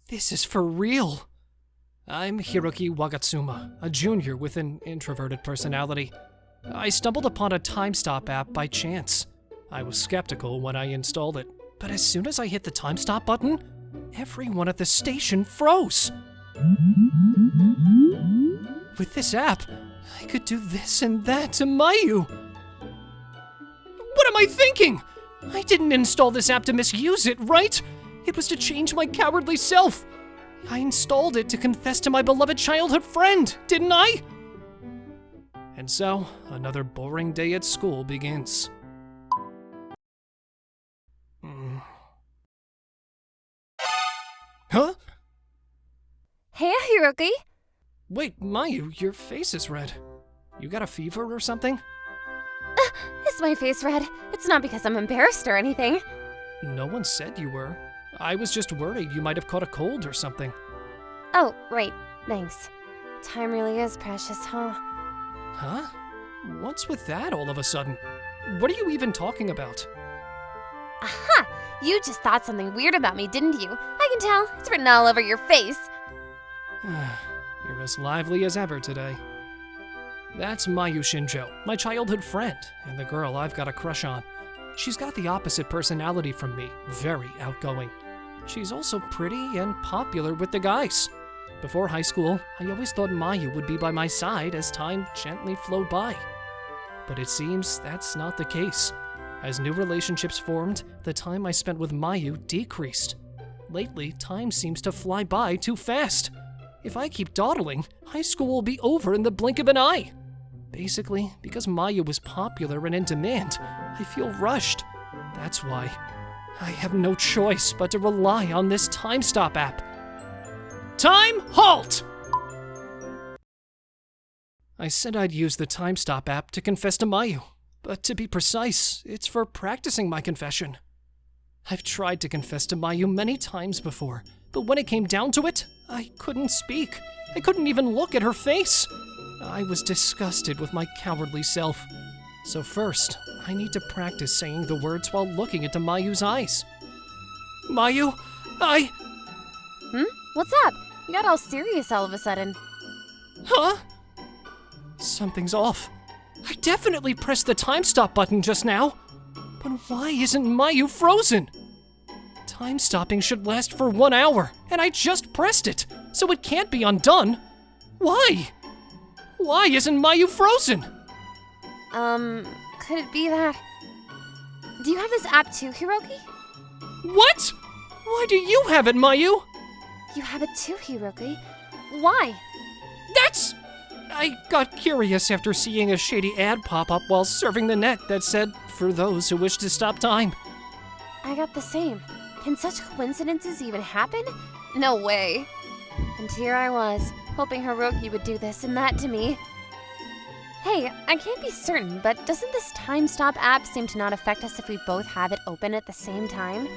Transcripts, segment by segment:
This is for real. I'm Hiroki Wagatsuma, a junior with an introverted personality. I stumbled upon a time stop app by chance. I was skeptical when I installed it, but as soon as I hit the time stop button, everyone at the station froze. With this app, I could do this and that to Mayu. What am I thinking? I didn't install this app to misuse it, right? It was to change my cowardly self. I installed it to confess to my beloved childhood friend, didn't I? And so, another boring day at school begins. Huh? Hey, Hiroki. Wait, Mayu, your face is red. You got a fever or something? Is my face red? It's not because I'm embarrassed or anything. No one said you were. I was just worried you might have caught a cold or something. Oh, right. Thanks. Time really is precious, huh? Huh? What's with that all of a sudden? What are you even talking about? Aha! You just thought something weird about me, didn't you? I can tell. It's written all over your face. You're as lively as ever today. That's Mayu Shinjo, my childhood friend, and the girl I've got a crush on. She's got the opposite personality from me, very outgoing. She's also pretty and popular with the guys. Before high school, I always thought Mayu would be by my side as time gently flowed by. But it seems that's not the case. As new relationships formed, the time I spent with Mayu decreased. Lately, time seems to fly by too fast. If I keep dawdling, high school will be over in the blink of an eye. Basically, because Mayu was popular and in demand, I feel rushed. That's why I have no choice but to rely on this time stop app. Time halt! I said I'd use the time stop app to confess to Mayu, but to be precise, it's for practicing my confession. I've tried to confess to Mayu many times before, but when it came down to it, I couldn't speak. I couldn't even look at her face. I was disgusted with my cowardly self. So first, I need to practice saying the words while looking into Mayu's eyes. Mayu, What's up? You got all serious all of a sudden. Huh? Something's off. I definitely pressed the time stop button just now. But why isn't Mayu frozen? Time stopping should last for 1 hour, and I just pressed it, so it can't be undone. Why? Why isn't Mayu frozen? Could it be that... Do you have this app too, Hiroki? What? Why do you have it, Mayu? You have it too, Hiroki. Why? I got curious after seeing a shady ad pop up while surfing the net that said, "For those who wish to stop time." I got the same. Can such coincidences even happen? No way. And here I was, hoping Hiroki would do this and that to me. Hey, I can't be certain, but doesn't this time stop app seem to not affect us if we both have it open at the same time?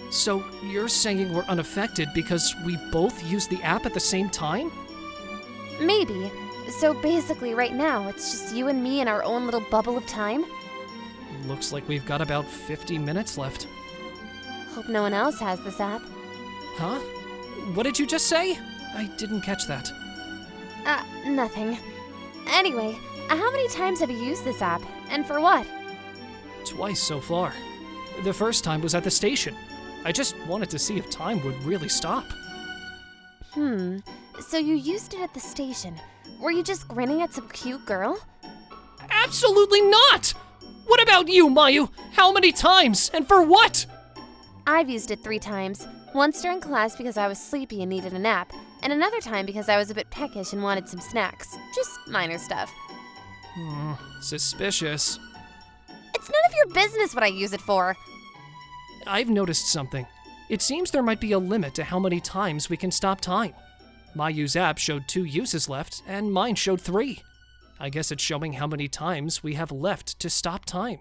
So you're saying we're unaffected because we both use the app at the same time? Maybe. So basically right now, it's just you and me in our own little bubble of time? Looks like we've got about 50 minutes left. Hope no one else has this app. Huh? What did you just say? I didn't catch that. Nothing. Anyway, how many times have you used this app, and for what? Twice so far. The first time was at the station. I just wanted to see if time would really stop. So you used it at the station. Were you just grinning at some cute girl? Absolutely not! What about you, Mayu? How many times, and for what? I've used it 3 times. Once during class because I was sleepy and needed a nap, and another time because I was a bit peckish and wanted some snacks. Just minor stuff. Suspicious. It's none of your business what I use it for. I've noticed something. It seems there might be a limit to how many times we can stop time. Mayu's app showed 2 uses left, and mine showed 3. I guess it's showing how many times we have left to stop time.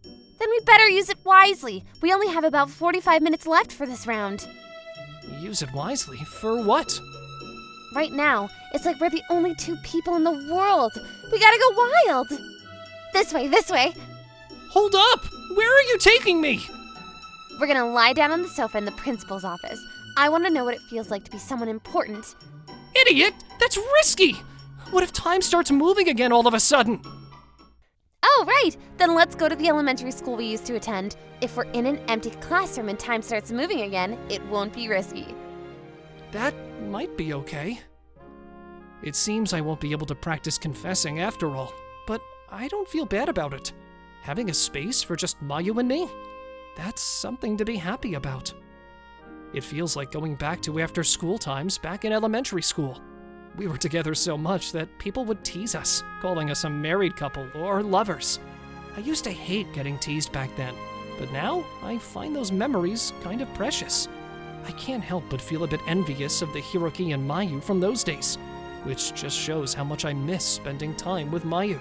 Then we better use it wisely. We only have about 45 minutes left for this round. Use it wisely? For what? Right now, it's like we're the only 2 people in the world. We gotta go wild. This way, this way. Hold up! Where are you taking me? We're gonna lie down on the sofa in the principal's office. I want to know what it feels like to be someone important. Idiot! That's risky! What if time starts moving again all of a sudden? Oh, right! Then let's go to the elementary school we used to attend. If we're in an empty classroom and time starts moving again, it won't be risky. That might be okay. It seems I won't be able to practice confessing after all, but I don't feel bad about it. Having a space for just Mayu and me? That's something to be happy about. It feels like going back to after school times back in elementary school. We were together so much that people would tease us, calling us a married couple or lovers. I used to hate getting teased back then, but now I find those memories kind of precious. I can't help but feel a bit envious of the Hiroki and Mayu from those days, which just shows how much I miss spending time with Mayu.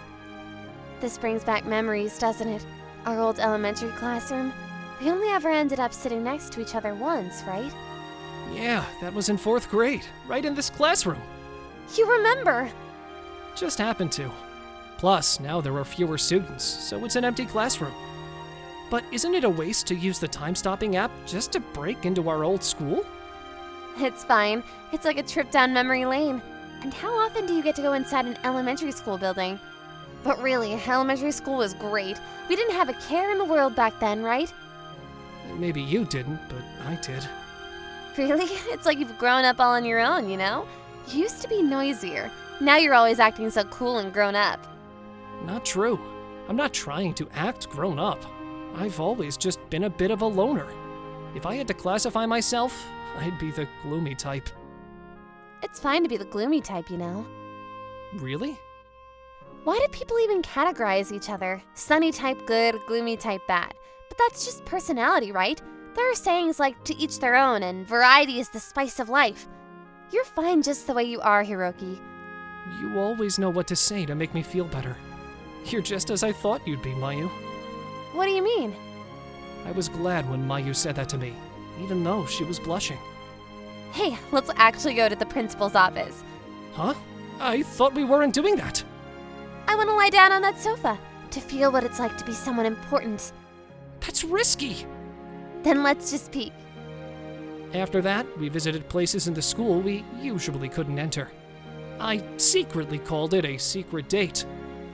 This brings back memories, doesn't it? Our old elementary classroom. We only ever ended up sitting next to each other once, right? Yeah, that was in 4th grade, right in this classroom. You remember! Just happened to. Plus, now there are fewer students, so it's an empty classroom. But isn't it a waste to use the time-stopping app just to break into our old school? It's fine. It's like a trip down memory lane. And how often do you get to go inside an elementary school building? But really, elementary school was great. We didn't have a care in the world back then, right? Maybe you didn't, but I did. Really? It's like you've grown up all on your own, you know? You used to be noisier. Now you're always acting so cool and grown up. Not true. I'm not trying to act grown up. I've always just been a bit of a loner. If I had to classify myself, I'd be the gloomy type. It's fine to be the gloomy type, you know. Really? Why do people even categorize each other? Sunny type good, gloomy type bad. But that's just personality, right? There are sayings like to each their own and variety is the spice of life. You're fine just the way you are, Hiroki. You always know what to say to make me feel better. You're just as I thought you'd be, Mayu. What do you mean? I was glad when Mayu said that to me, even though she was blushing. Hey, let's actually go to the principal's office. Huh? I thought we weren't doing that. I want to lie down on that sofa to feel what it's like to be someone important. That's risky. Then let's just peek. After that, we visited places in the school we usually couldn't enter. I secretly called it a secret date,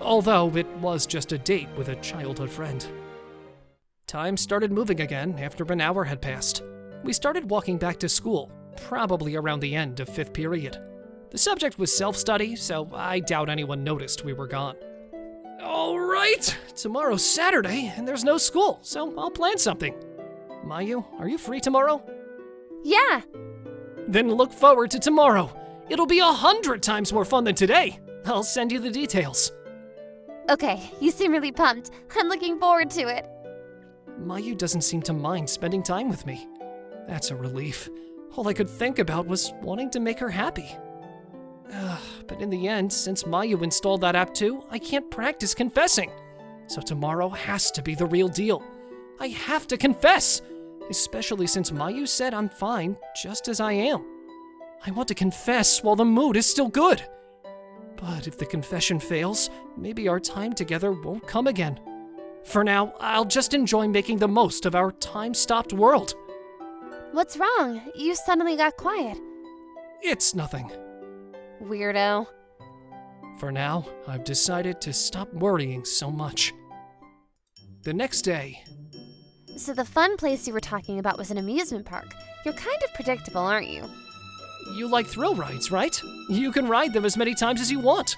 although it was just a date with a childhood friend. Time started moving again after an hour had passed. We started walking back to school, probably around the end of 5th period. The subject was self-study, so I doubt anyone noticed we were gone. All right, tomorrow's Saturday, and there's no school, so I'll plan something. Mayu, are you free tomorrow? Yeah. Then look forward to tomorrow. It'll be 100 times more fun than today. I'll send you the details. Okay, you seem really pumped. I'm looking forward to it. Mayu doesn't seem to mind spending time with me. That's a relief. All I could think about was wanting to make her happy. But in the end, since Mayu installed that app too, I can't practice confessing. So tomorrow has to be the real deal. I have to confess, especially since Mayu said I'm fine just as I am. I want to confess while the mood is still good. But if the confession fails, maybe our time together won't come again. For now, I'll just enjoy making the most of our time-stopped world. What's wrong? You suddenly got quiet. It's nothing. Weirdo. For now, I've decided to stop worrying so much. The next day... So the fun place you were talking about was an amusement park. You're kind of predictable, aren't you? You like thrill rides, right? You can ride them as many times as you want.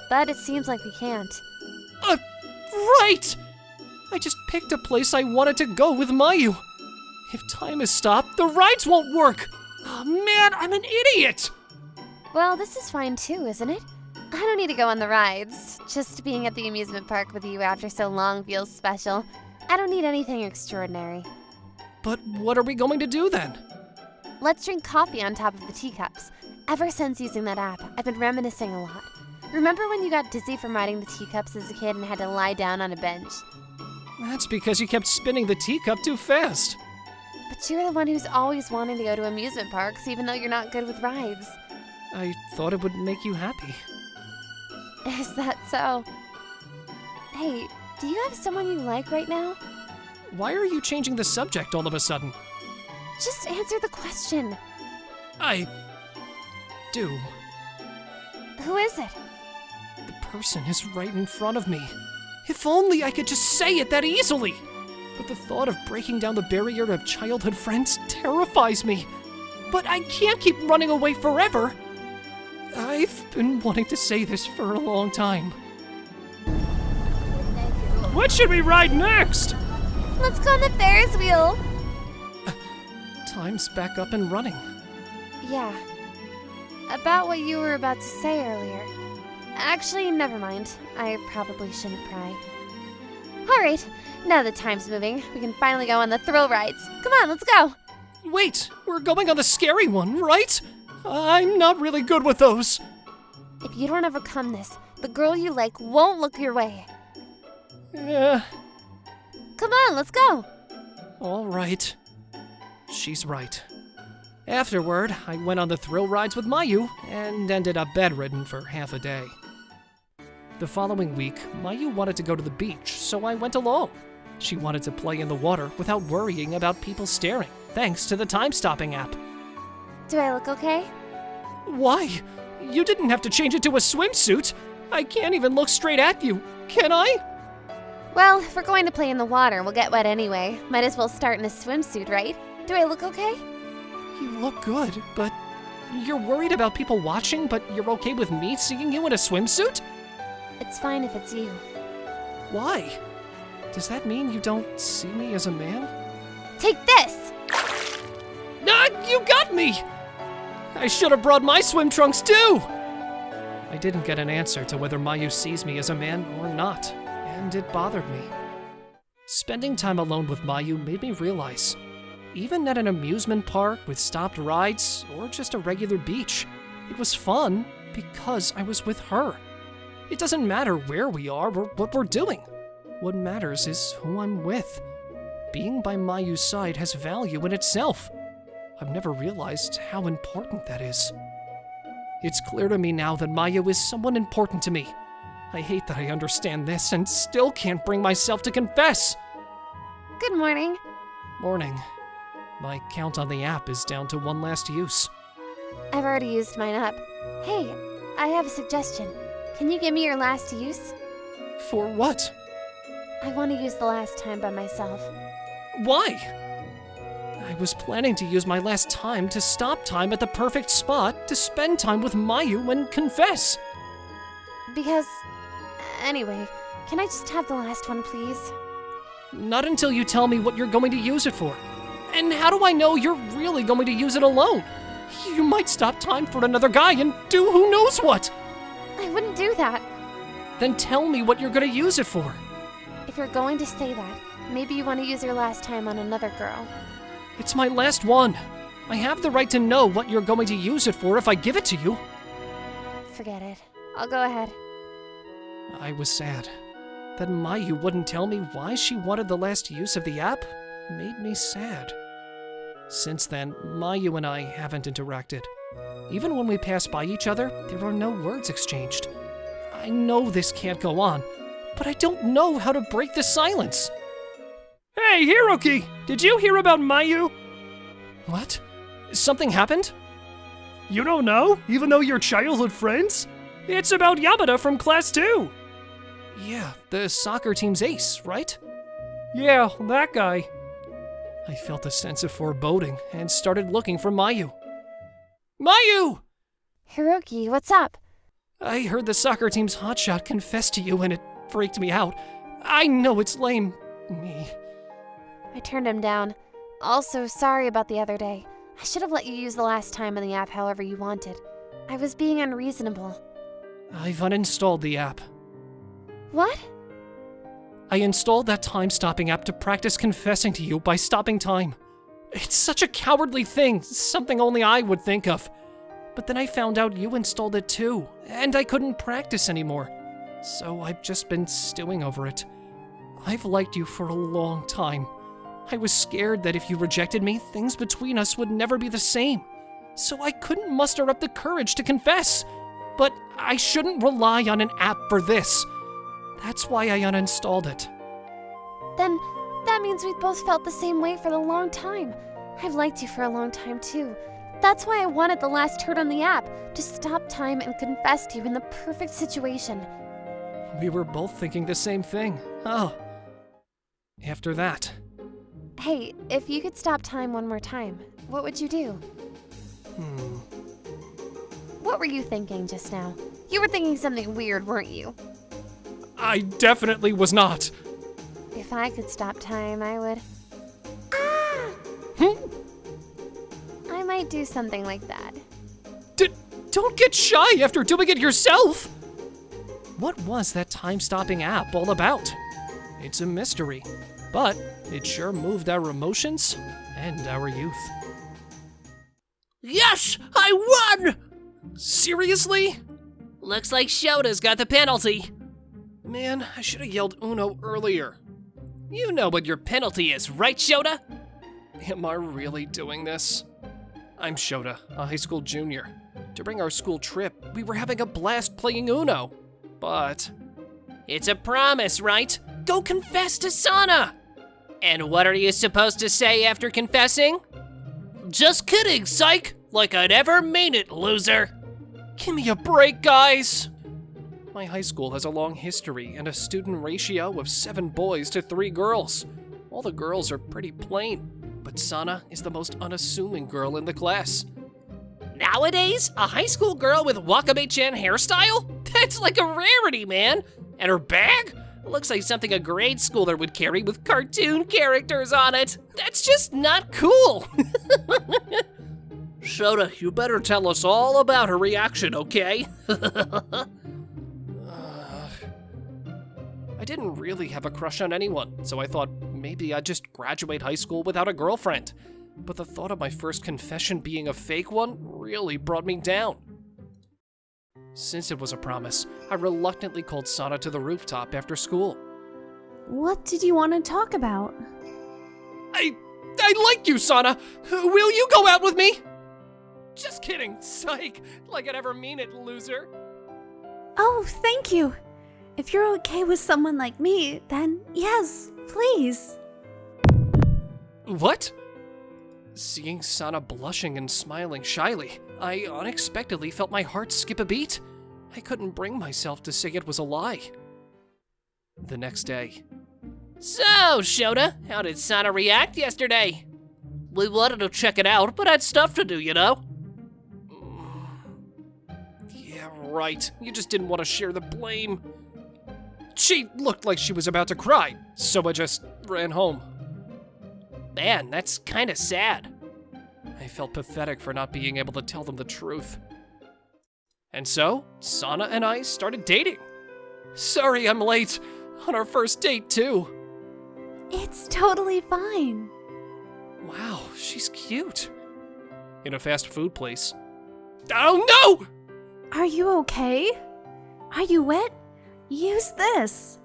But it seems like we can't. Right! I just picked a place I wanted to go with Mayu. If time is stopped, the rides won't work! Oh man, I'm an idiot! Well, this is fine too, isn't it? I don't need to go on the rides. Just being at the amusement park with you after so long feels special. I don't need anything extraordinary. But what are we going to do then? Let's drink coffee on top of the teacups. Ever since using that app, I've been reminiscing a lot. Remember when you got dizzy from riding the teacups as a kid and had to lie down on a bench? That's because you kept spinning the teacup too fast. But you're the one who's always wanting to go to amusement parks, even though you're not good with rides. I thought it would make you happy. Is that so? Hey, do you have someone you like right now? Why are you changing the subject all of a sudden? Just answer the question. I do. Who is it? The person is right in front of me. If only I could just say it that easily! But the thought of breaking down the barrier of childhood friends terrifies me. But I can't keep running away forever. I've been wanting to say this for a long time. What should we ride next? Let's go on the Ferris wheel. Time's back up and running. Yeah. About what you were about to say earlier. Actually, never mind. I probably shouldn't pry. Alright, now that time's moving, we can finally go on the thrill rides. Come on, let's go! Wait, we're going on the scary one, right? I'm not really good with those. If you don't overcome this, the girl you like won't look your way. Come on, let's go! All right. She's right. Afterward, I went on the thrill rides with Mayu and ended up bedridden for half a day. The following week, Mayu wanted to go to the beach, so I went along. She wanted to play in the water without worrying about people staring, thanks to the time-stopping app. Do I look okay? Why? You didn't have to change it to a swimsuit. I can't even look straight at you, can I? Well, if we're going to play in the water, we'll get wet anyway. Might as well start in a swimsuit, right? Do I look okay? You look good, but you're worried about people watching, but you're okay with me seeing you in a swimsuit? It's fine if it's you. Why? Does that mean you don't see me as a man? Take this! You got me! I should have brought my swim trunks too! I didn't get an answer to whether Mayu sees me as a man or not, and it bothered me. Spending time alone with Mayu made me realize, even at an amusement park with stopped rides or just a regular beach, it was fun because I was with her. It doesn't matter where we are or what we're doing. What matters is who I'm with. Being by Mayu's side has value in itself. I've never realized how important that is. It's clear to me now that Mayu is someone important to me. I hate that I understand this and still can't bring myself to confess. Good morning. Morning. My count on the app is down to one last use. I've already used mine up. Hey, I have a suggestion. Can you give me your last use? For what? I want to use the last time by myself. Why? I was planning to use my last time to stop time at the perfect spot to spend time with Mayu and confess. Because... Anyway, can I just have the last one, please? Not until you tell me what you're going to use it for. And how do I know you're really going to use it alone? You might stop time for another guy and do who knows what. I wouldn't do that. Then tell me what you're going to use it for. If you're going to say that, maybe you want to use your last time on another girl. It's my last one. I have the right to know what you're going to use it for if I give it to you. Forget it. I'll go ahead. I was sad. That Mayu wouldn't tell me why she wanted the last use of the app made me sad. Since then, Mayu and I haven't interacted. Even when we pass by each other, there are no words exchanged. I know this can't go on, but I don't know how to break the silence. Hey, Hiroki! Did you hear about Mayu? What? Something happened? You don't know, even though you're childhood friends? It's about Yamada from Class 2. Yeah, the soccer team's ace, right? Yeah, that guy. I felt a sense of foreboding and started looking for Mayu. Mayu! Hiroki, what's up? I heard the soccer team's hotshot confess to you and it freaked me out. I know it's lame. Me. I turned him down. Also, sorry about the other day. I should have let you use the last time on the app however you wanted. I was being unreasonable. I've uninstalled the app. What? I installed that time-stopping app to practice confessing to you by stopping time. It's such a cowardly thing, something only I would think of. But then I found out you installed it too, and I couldn't practice anymore. So I've just been stewing over it. I've liked you for a long time. I was scared that if you rejected me, things between us would never be the same. So I couldn't muster up the courage to confess. But I shouldn't rely on an app for this. That's why I uninstalled it. Then, that means we've both felt the same way for a long time. I've liked you for a long time too. That's why I wanted the last turn on the app, to stop time and confess to you in the perfect situation. We were both thinking the same thing. Oh. After that. Hey, if you could stop time one more time, what would you do? What were you thinking just now? You were thinking something weird, weren't you? I definitely was not. If I could stop time, I would. I might do something like that. Don't get shy after doing it yourself! What was that time-stopping app all about? It's a mystery, but it sure moved our emotions and our youth. Yes, I won! Seriously? Looks like Shota's got the penalty. Man, I should have yelled Uno earlier. You know what your penalty is, right, Shota? Am I really doing this? I'm Shota, a high school junior. During our school trip, we were having a blast playing Uno, but... It's a promise, right? Go confess to Sana! And what are you supposed to say after confessing? Just kidding, psych! Like I'd ever mean it, loser! Give me a break, guys! My high school has a long history and a student ratio of 7 boys to 3 girls. All the girls are pretty plain, but Sana is the most unassuming girl in the class. Nowadays, a high school girl with Wakabe-chan hairstyle? That's like a rarity, man! And her bag? Looks like something a grade schooler would carry with cartoon characters on it. That's just not cool. Shota, you better tell us all about her reaction, okay? I didn't really have a crush on anyone, so I thought maybe I'd just graduate high school without a girlfriend. But the thought of my first confession being a fake one really brought me down. Since it was a promise, I reluctantly called Sana to the rooftop after school. What did you want to talk about? I like you, Sana! Will you go out with me? Just kidding, psych! Like I'd ever mean it, loser! Oh, thank you! If you're okay with someone like me, then yes, please. What? Seeing Sana blushing and smiling shyly, I unexpectedly felt my heart skip a beat. I couldn't bring myself to say it was a lie. The next day. So, Shota, how did Sana react yesterday? We wanted to check it out, but had stuff to do, you know? Yeah, right. You just didn't want to share the blame. She looked like she was about to cry, so I just ran home. Man, that's kinda sad. I felt pathetic for not being able to tell them the truth. And so, Sana and I started dating. Sorry I'm late. On our first date, too. It's totally fine. Wow, she's cute. In a fast food place. Oh no! Are you okay? Are you wet? Use this.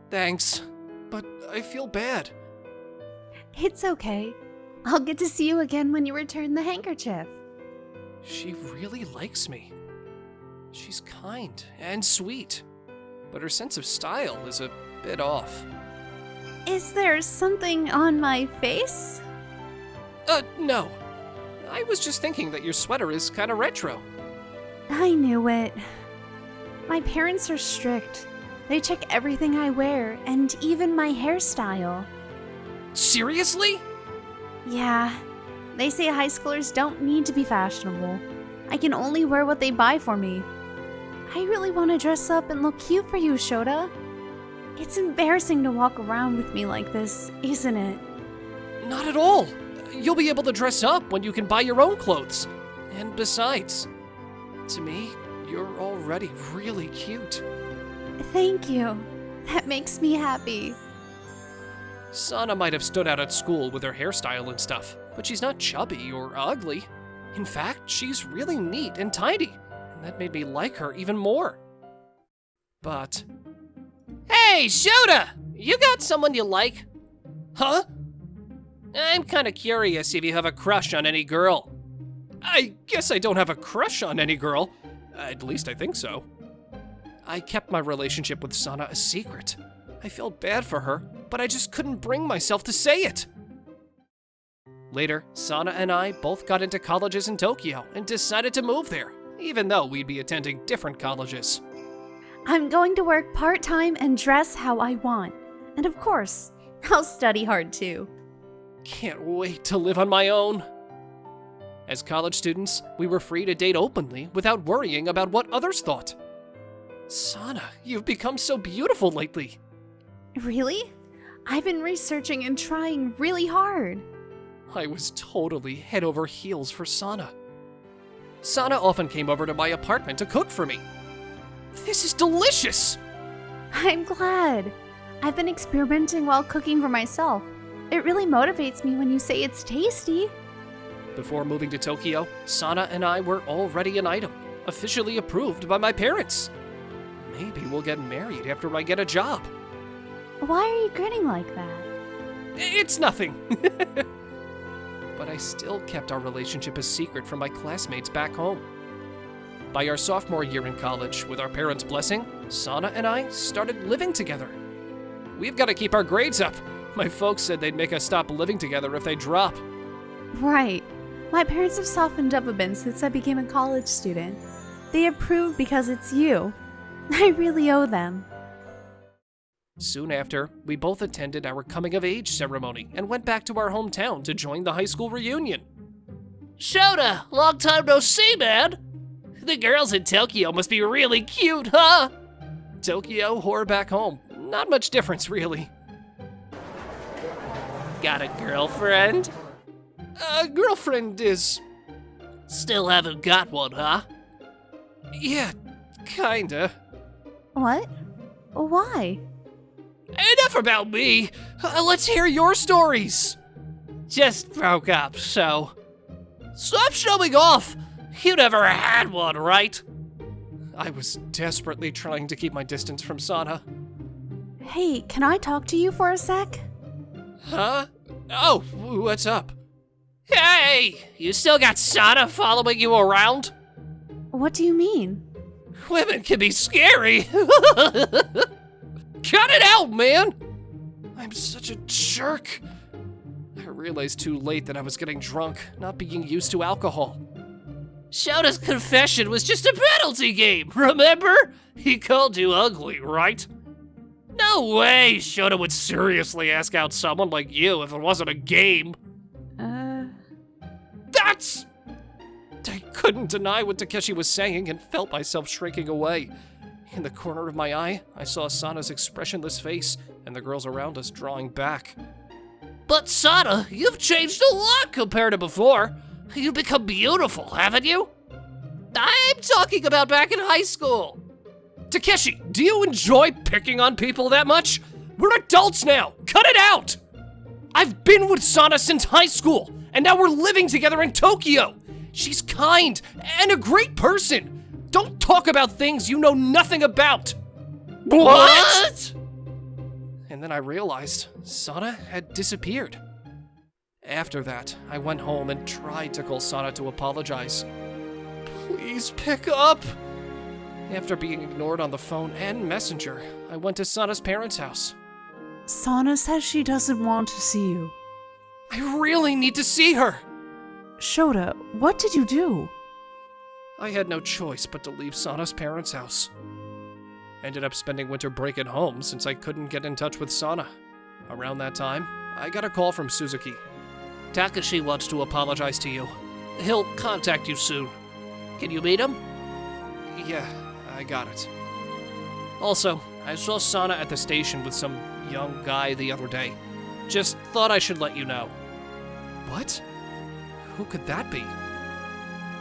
Thanks, but I feel bad. It's okay. I'll get to see you again when you return the handkerchief. She really likes me. She's kind and sweet, but her sense of style is a bit off. Is there something on my face? No. I was just thinking that your sweater is kind of retro. I knew it. My parents are strict. They check everything I wear, and even my hairstyle. Seriously? Yeah. They say high schoolers don't need to be fashionable. I can only wear what they buy for me. I really want to dress up and look cute for you, Shota. It's embarrassing to walk around with me like this, isn't it? Not at all. You'll be able to dress up when you can buy your own clothes. And besides, to me, you're already really cute. Thank you. That makes me happy. Sana might have stood out at school with her hairstyle and stuff, but she's not chubby or ugly. In fact, she's really neat and tidy, and that made me like her even more. But... Hey, Shota! You got someone you like? Huh? I'm kinda curious if you have a crush on any girl. I guess I don't have a crush on any girl. At least I think so. I kept my relationship with Sana a secret. I felt bad for her, but I just couldn't bring myself to say it. Later, Sana and I both got into colleges in Tokyo and decided to move there, even though we'd be attending different colleges. I'm going to work part-time and dress how I want. And of course, I'll study hard too. Can't wait to live on my own. As college students, we were free to date openly without worrying about what others thought. Sana, you've become so beautiful lately. Really? I've been researching and trying really hard. I was totally head over heels for Sana. Sana often came over to my apartment to cook for me. This is delicious! I'm glad. I've been experimenting while cooking for myself. It really motivates me when you say it's tasty. Before moving to Tokyo, Sana and I were already an item, officially approved by my parents. Maybe we'll get married after I get a job. Why are you grinning like that? It's nothing. But I still kept our relationship a secret from my classmates back home. By our sophomore year in college, with our parents' blessing, Sana and I started living together. We've got to keep our grades up. My folks said they'd make us stop living together if they drop. Right. My parents have softened up a bit since I became a college student. They approved because it's you. I really owe them. Soon after, we both attended our coming-of-age ceremony and went back to our hometown to join the high school reunion. Shota, long time no see, man. The girls in Tokyo must be really cute, huh? Tokyo or back home, not much difference really. Got a girlfriend? A girlfriend is... Still haven't got one, huh? yeah, kinda. What? Why? Enough about me. Let's hear your stories. Just broke up, so... Stop showing off. You never had one, right? I was desperately trying to keep my distance from Sana. Hey, can I talk to you for a sec? Huh? Oh, what's up? Hey, you still got Sana following you around? What do you mean? Women can be scary. Cut it out, man! I'm such a jerk. I realized too late that I was getting drunk, not being used to alcohol. Shota's confession was just a penalty game, remember? He called you ugly, right? No way Shota would seriously ask out someone like you if it wasn't a game. That's... I couldn't deny what Takeshi was saying and felt myself shrinking away. In the corner of my eye, I saw Sana's expressionless face and the girls around us drawing back. But Sana, you've changed a lot compared to before. You've become beautiful, haven't you? I'm talking about back in high school. Takeshi, do you enjoy picking on people that much? We're adults now! Cut it out! I've been with Sana since high school, and now we're living together in Tokyo! She's kind and a great person! Don't talk about things you know nothing about! What? And then I realized Sana had disappeared. After that, I went home and tried to call Sana to apologize. Please pick up! After being ignored on the phone and messenger, I went to Sana's parents' house. Sana says she doesn't want to see you. I really need to see her! Shota, what did you do? I had no choice but to leave Sana's parents' house. Ended up spending winter break at home since I couldn't get in touch with Sana. Around that time, I got a call from Suzuki. Takashi wants to apologize to you. He'll contact you soon. Can you meet him? Yeah, I got it. Also, I saw Sana at the station with some young guy the other day. Just thought I should let you know. What? Who could that be?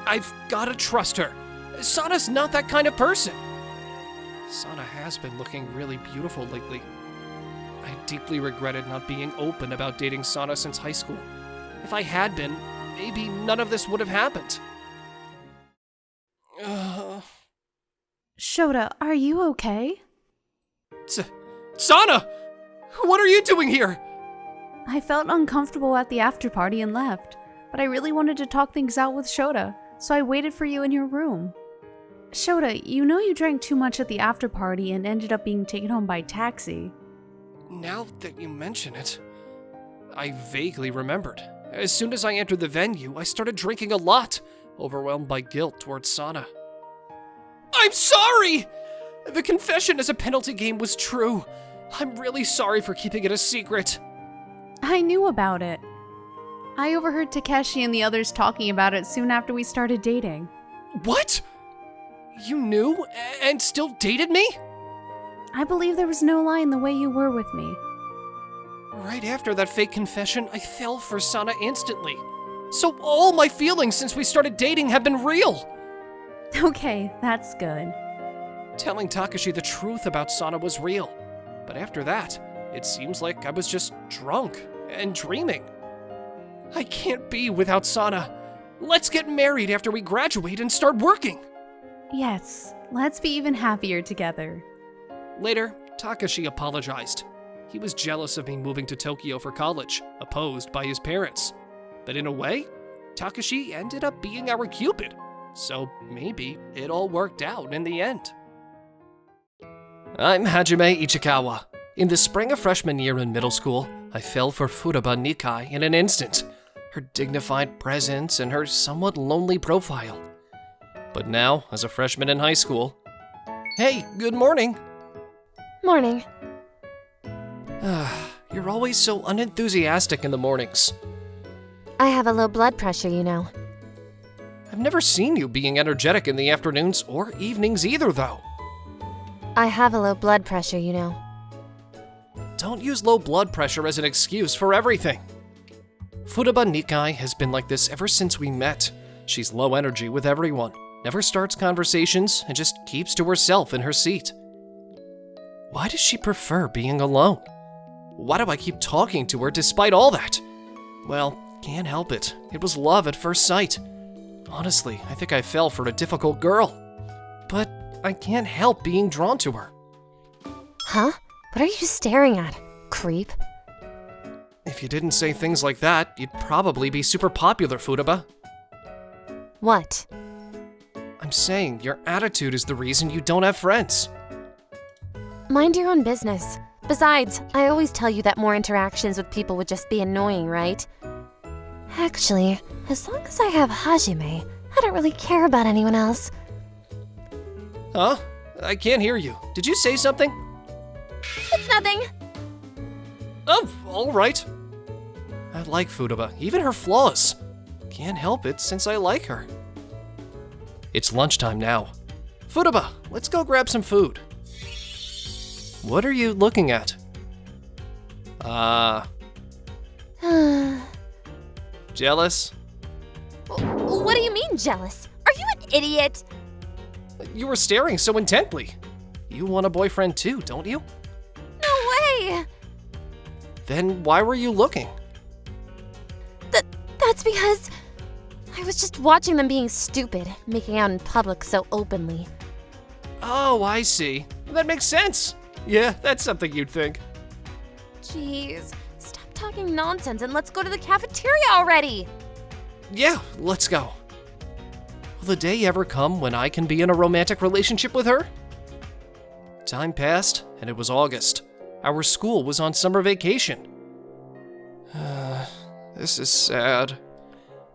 I've gotta trust her. Sana's not that kind of person. Sana has been looking really beautiful lately. I deeply regretted not being open about dating Sana since high school. If I had been, maybe none of this would have happened. Shota, are you okay? Sana! What are you doing here? I felt uncomfortable at the after party and left, but I really wanted to talk things out with Shota, so I waited for you in your room. Shota, you know you drank too much at the after party and ended up being taken home by taxi. Now that you mention it, I vaguely remembered. As soon as I entered the venue, I started drinking a lot, overwhelmed by guilt towards Sana. I'm sorry! The confession as a penalty game was true. I'm really sorry for keeping it a secret. I knew about it. I overheard Takeshi and the others talking about it soon after we started dating. What? You knew and still dated me? I believe there was no lie in the way you were with me. Right after that fake confession, I fell for Sana instantly. So all my feelings since we started dating have been real. Okay, that's good. Telling Takashi the truth about Sana was real. But after that, it seems like I was just drunk and dreaming. I can't be without Sana. Let's get married after we graduate and start working. Yes, let's be even happier together. Later, Takashi apologized. He was jealous of me moving to Tokyo for college, opposed by his parents. But in a way, Takashi ended up being our Cupid. So maybe it all worked out in the end. I'm Hajime Ichikawa. In the spring of freshman year in middle school, I fell for Futaba Nikai in an instant. Her dignified presence and her somewhat lonely profile. But now, as a freshman in high school... Hey, good morning. Morning. You're always so unenthusiastic in the mornings. I have a low blood pressure, you know. I've never seen you being energetic in the afternoons or evenings either, though. I have a low blood pressure, you know. Don't use low blood pressure as an excuse for everything. Futaba Nikai has been like this ever since we met. She's low energy with everyone, never starts conversations, and just keeps to herself in her seat. Why does she prefer being alone? Why do I keep talking to her despite all that? Well, can't help it. It was love at first sight. Honestly, I think I fell for a difficult girl. But I can't help being drawn to her. Huh? What are you staring at, creep? If you didn't say things like that, you'd probably be super popular, Futaba. What? I'm saying your attitude is the reason you don't have friends. Mind your own business. Besides, I always tell you that more interactions with people would just be annoying, right? Actually, as long as I have Hajime, I don't really care about anyone else. Huh? I can't hear you. Did you say something? It's nothing. Oh, all right. I like Futaba, even her flaws. Can't help it since I like her. It's lunchtime now. Futaba, let's go grab some food. What are you looking at? Jealous? What do you mean, jealous? Are you an idiot? You were staring so intently. You want a boyfriend too, don't you? No way! Then why were you looking? That's because I was just watching them being stupid, making out in public so openly. Oh, I see. That makes sense. Yeah, that's something you'd think. Jeez, stop talking nonsense and let's go to the cafeteria already! Yeah, let's go. Will the day ever come when I can be in a romantic relationship with her? Time passed, and it was August. Our school was on summer vacation. This is sad.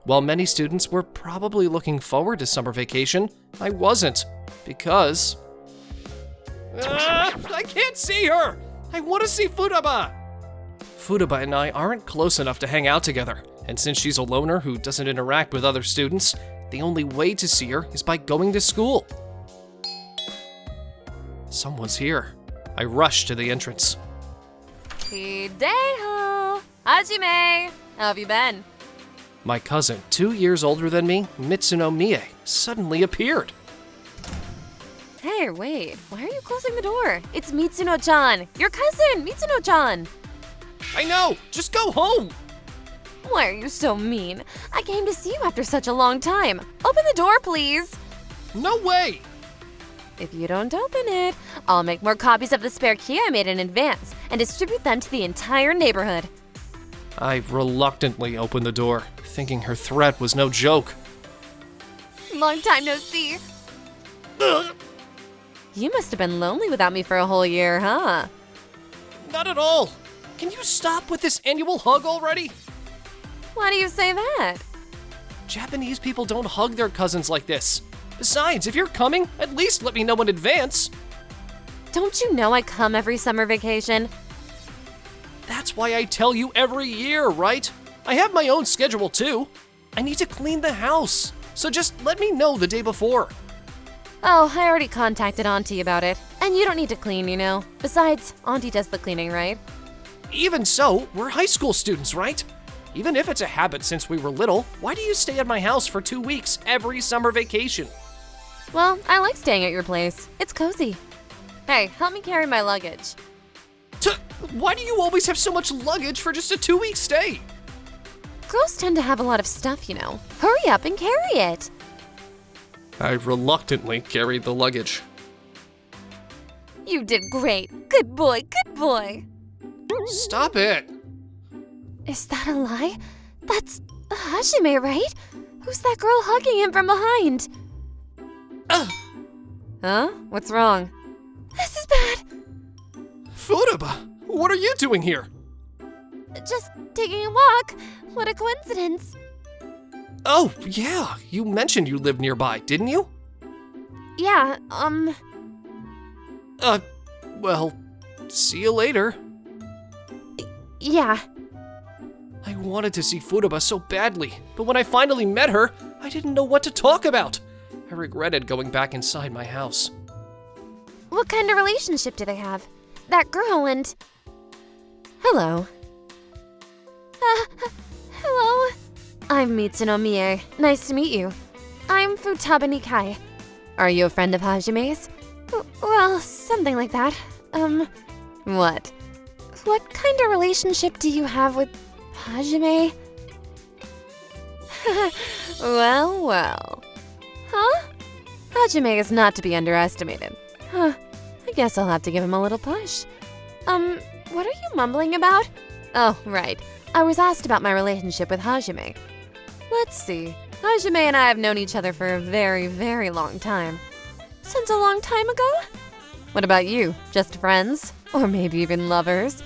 While many students were probably looking forward to summer vacation, I wasn't, because... I can't see her! I want to see Futaba! Futaba and I aren't close enough to hang out together, and since she's a loner who doesn't interact with other students, the only way to see her is by going to school. Someone's here. I rush to the entrance. Hideyo! Hajime! How have you been? My cousin, 2 years older than me, Mitsuno Mie, suddenly appeared. Hey, wait, why are you closing the door? It's Mitsuno-chan, your cousin, Mitsuno-chan. I know! Just go home! Why are you so mean? I came to see you after such a long time. Open the door, please. No way! If you don't open it, I'll make more copies of the spare key I made in advance and distribute them to the entire neighborhood. I reluctantly opened the door, thinking her threat was no joke. Long time no see. Ugh, You must have been lonely without me for a whole year, huh? not at all! Can you stop with this annual hug already? Why do you say that? Japanese people don't hug their cousins like this. Besides, if you're coming, at least let me know in advance. Don't you know I come every summer vacation? That's why I tell you every year, right? I have my own schedule too. I need to clean the house, so just let me know the day before. Oh, I already contacted Auntie about it. And you don't need to clean, you know. Besides, Auntie does the cleaning, right? Even so, we're high school students, right? Even if it's a habit since we were little, why do you stay at my house for 2 weeks every summer vacation? Well, I like staying at your place. It's cozy. Hey, help me carry my luggage. Why do you always have so much luggage for just a 2-week stay? Girls tend to have a lot of stuff, you know. Hurry up and carry it. I reluctantly carried the luggage. You did great. Good boy, good boy. Stop it! Is that a lie? That's Hajime, right? Who's that girl hugging him from behind? Huh? What's wrong? This is bad. Futaba, what are you doing here? Just taking a walk. What a coincidence. Oh, yeah, you mentioned you live nearby, didn't you? Yeah, Well, see you later. yeah. I wanted to see Futaba so badly, but when I finally met her, I didn't know what to talk about. I regretted going back inside my house. What kind of relationship do they have? That girl and... Hello. Hello. I'm Mitsuno Mie. Nice to meet you. I'm Futaba Nikai. Are you a friend of Hajime's? Well, something like that. What? What kind of relationship do you have with Hajime? Well. Huh? Hajime is not to be underestimated. Huh. I guess I'll have to give him a little push. What are you mumbling about? Oh, right. I was asked about my relationship with Hajime. Let's see. Hajime and I have known each other for a very, very long time. Since a long time ago? What about you? Just friends? Or maybe even lovers?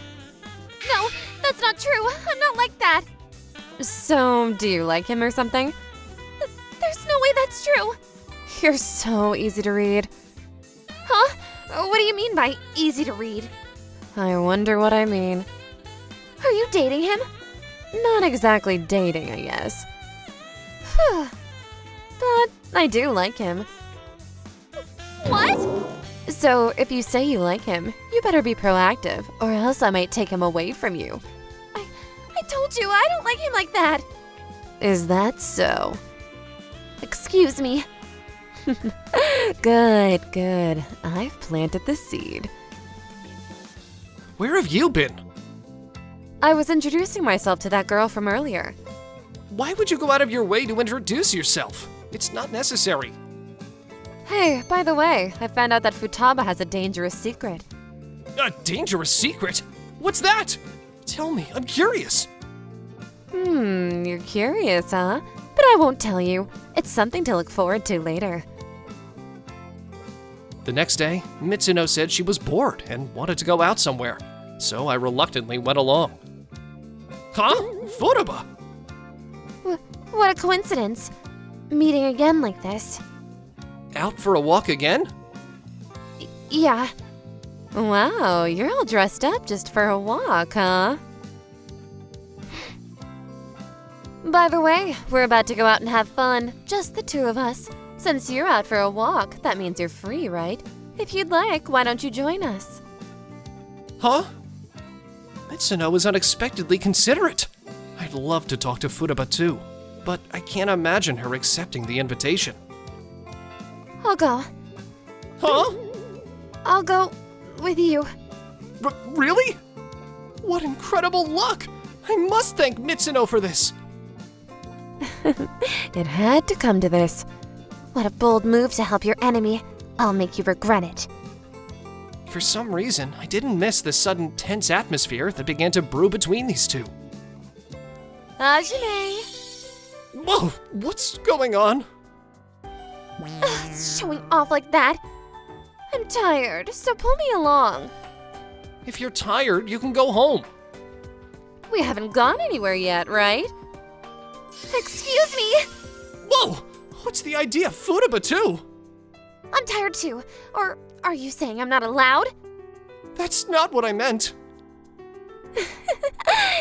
No, that's not true. I'm not like that. So, do you like him or something? There's no way that's true. You're so easy to read. Huh? What do you mean by easy to read? I wonder what I mean. Are you dating him? Not exactly dating, I guess. But I do like him. What? So, if you say you like him, you better be proactive, or else I might take him away from you. I told you, I don't like him like that. Is that so? Excuse me. Good. I've planted the seed. Where have you been? I was introducing myself to that girl from earlier. Why would you go out of your way to introduce yourself? It's not necessary. Hey, by the way, I found out that Futaba has a dangerous secret. A dangerous secret? What's that? Tell me, I'm curious. You're curious, huh? But I won't tell you. It's something to look forward to later. The next day, Mitsuno said she was bored and wanted to go out somewhere, so I reluctantly went along. Huh? Futaba? What a coincidence. Meeting again like this. Out for a walk again? Yeah. Wow, you're all dressed up just for a walk, huh? By the way, we're about to go out and have fun, just the two of us. Since you're out for a walk, that means you're free, right? If you'd like, why don't you join us? Huh? Mitsuno is unexpectedly considerate. I'd love to talk to Futaba too, but I can't imagine her accepting the invitation. I'll go. Huh? I'll go with you. Really? What incredible luck! I must thank Mitsuno for this. It had to come to this. What a bold move to help your enemy. I'll make you regret it. For some reason, I didn't miss the sudden tense atmosphere that began to brew between these two. Hajime! Whoa, what's going on? Showing off like that. I'm tired, so pull me along. If you're tired, you can go home. We haven't gone anywhere yet, right? Excuse me! Whoa! What's the idea? Futaba too? I'm tired too. Or are you saying I'm not allowed? That's not what I meant.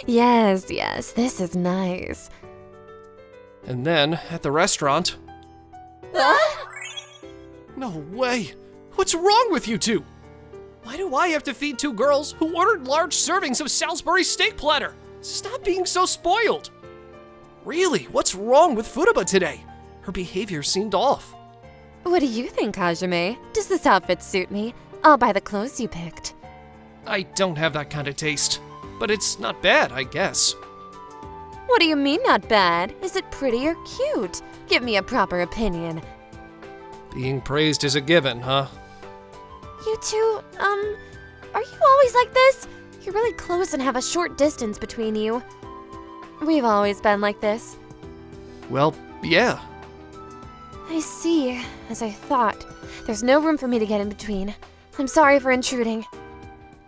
Yes, this is nice. And then, at the restaurant... No way! What's wrong with you two? Why do I have to feed two girls who ordered large servings of Salisbury steak platter? Stop being so spoiled! Really, what's wrong with Futaba today? Her behavior seemed off. What do you think, Hajime? Does this outfit suit me? I'll buy the clothes you picked. I don't have that kind of taste, but it's not bad, I guess. What do you mean not bad? Is it pretty or cute? Give me a proper opinion. Being praised is a given, huh? You two, are you always like this? You're really close and have a short distance between you. We've always been like this. Well, yeah. I see, as I thought. There's no room for me to get in between. I'm sorry for intruding.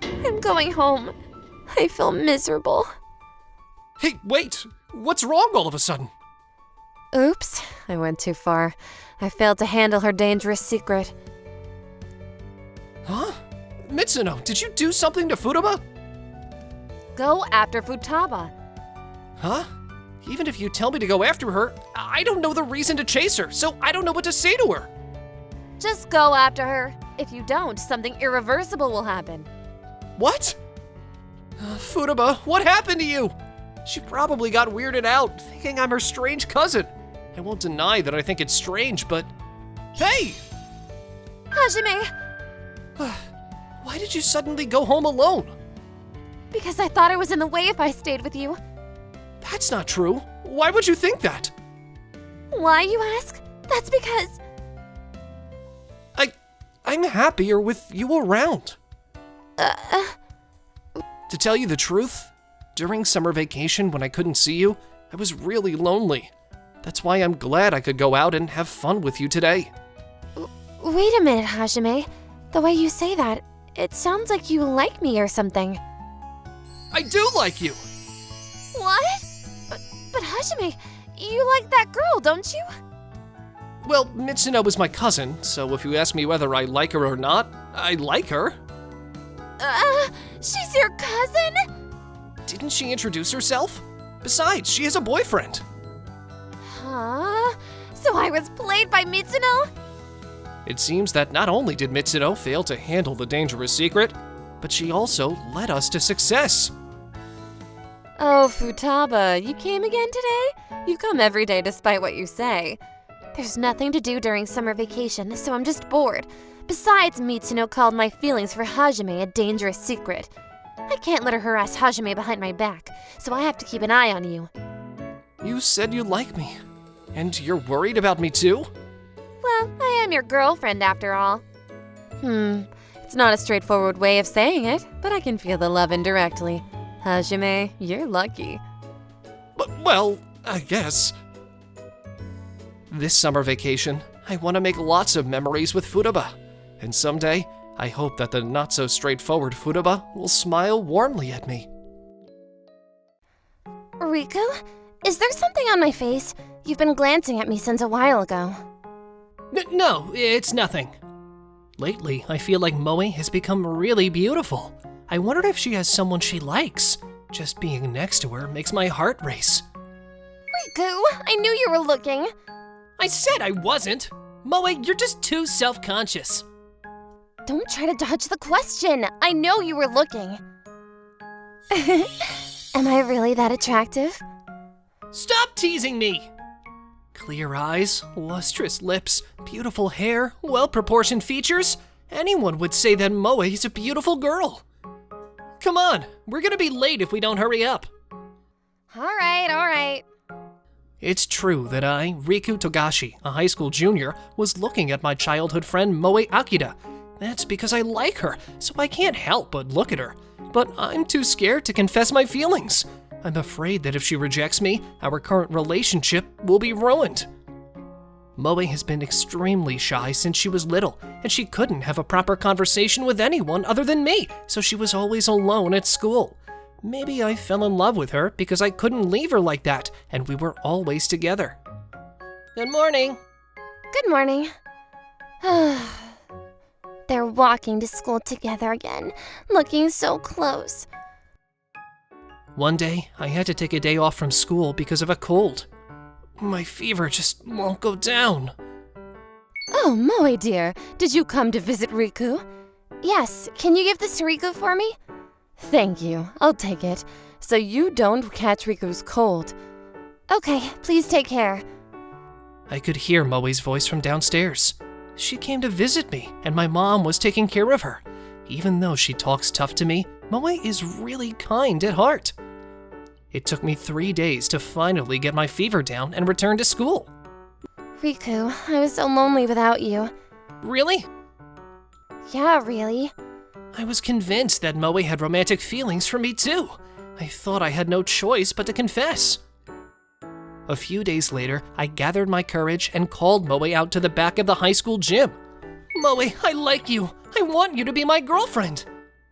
I'm going home. I feel miserable. Hey, wait! What's wrong all of a sudden? Oops, I went too far. I failed to handle her dangerous secret. Huh? Mitsuno, did you do something to Futaba? Go after Futaba. Huh? Even if you tell me to go after her, I don't know the reason to chase her, so I don't know what to say to her. Just go after her. If you don't, something irreversible will happen. What? Futaba, what happened to you? She probably got weirded out, thinking I'm her strange cousin. I won't deny that I think it's strange, but... Hey! Hajime! Why did you suddenly go home alone? Because I thought I was in the way if I stayed with you. That's not true. Why would you think that? Why, you ask? That's because... I'm happier with you around. To tell you the truth, during summer vacation when I couldn't see you, I was really lonely. That's why I'm glad I could go out and have fun with you today. Wait a minute, Hajime. The way you say that, it sounds like you like me or something. I do like you! What? But Hajime, you like that girl, don't you? Well, Mitsuno is my cousin, so if you ask me whether I like her or not, I like her. She's your cousin? Didn't she introduce herself? Besides, she has a boyfriend. Huh? So I was played by Mitsuno? It seems that not only did Mitsuno fail to handle the dangerous secret, but she also led us to success. Oh, Futaba, you came again today? You come every day despite what you say. There's nothing to do during summer vacation, so I'm just bored. Besides, Mitsuno called my feelings for Hajime a dangerous secret. I can't let her harass Hajime behind my back, so I have to keep an eye on you. You said you like me, and you're worried about me too? Well, I am your girlfriend after all. It's not a straightforward way of saying it, but I can feel the love indirectly. Hajime, you're lucky. But, well, I guess. This summer vacation, I want to make lots of memories with Futaba. And someday, I hope that the not-so-straightforward Futaba will smile warmly at me. Riku, is there something on my face? You've been glancing at me since a while ago. No, it's nothing. Lately, I feel like Moe has become really beautiful. I wondered if she has someone she likes. Just being next to her makes my heart race. Riku, I knew you were looking. I said I wasn't. Moe, you're just too self-conscious. Don't try to dodge the question. I know you were looking. Am I really that attractive? Stop teasing me! Clear eyes, lustrous lips, beautiful hair, well-proportioned features. Anyone would say that Moe is a beautiful girl. Come on, we're gonna be late if we don't hurry up. All right. It's true that I, Riku Togashi, a high school junior, was looking at my childhood friend Moe Akira. That's because I like her, so I can't help but look at her. But I'm too scared to confess my feelings. I'm afraid that if she rejects me, our current relationship will be ruined. Moe has been extremely shy since she was little, and she couldn't have a proper conversation with anyone other than me, so she was always alone at school. Maybe I fell in love with her because I couldn't leave her like that, and we were always together. Good morning. Good morning. They're walking to school together again, looking so close. One day, I had to take a day off from school because of a cold. My fever just won't go down. Oh, Moe dear, did you come to visit Riku? Yes, can you give this to Riku for me? Thank you, I'll take it, so you don't catch Riku's cold. Okay, please take care. I could hear Moe's voice from downstairs. She came to visit me, and my mom was taking care of her. Even though she talks tough to me, Moe is really kind at heart. It took me 3 days to finally get my fever down and return to school. Riku, I was so lonely without you. Really? Yeah, really. I was convinced that Moe had romantic feelings for me too. I thought I had no choice but to confess. A few days later, I gathered my courage and called Moe out to the back of the high school gym. Moe, I like you. I want you to be my girlfriend.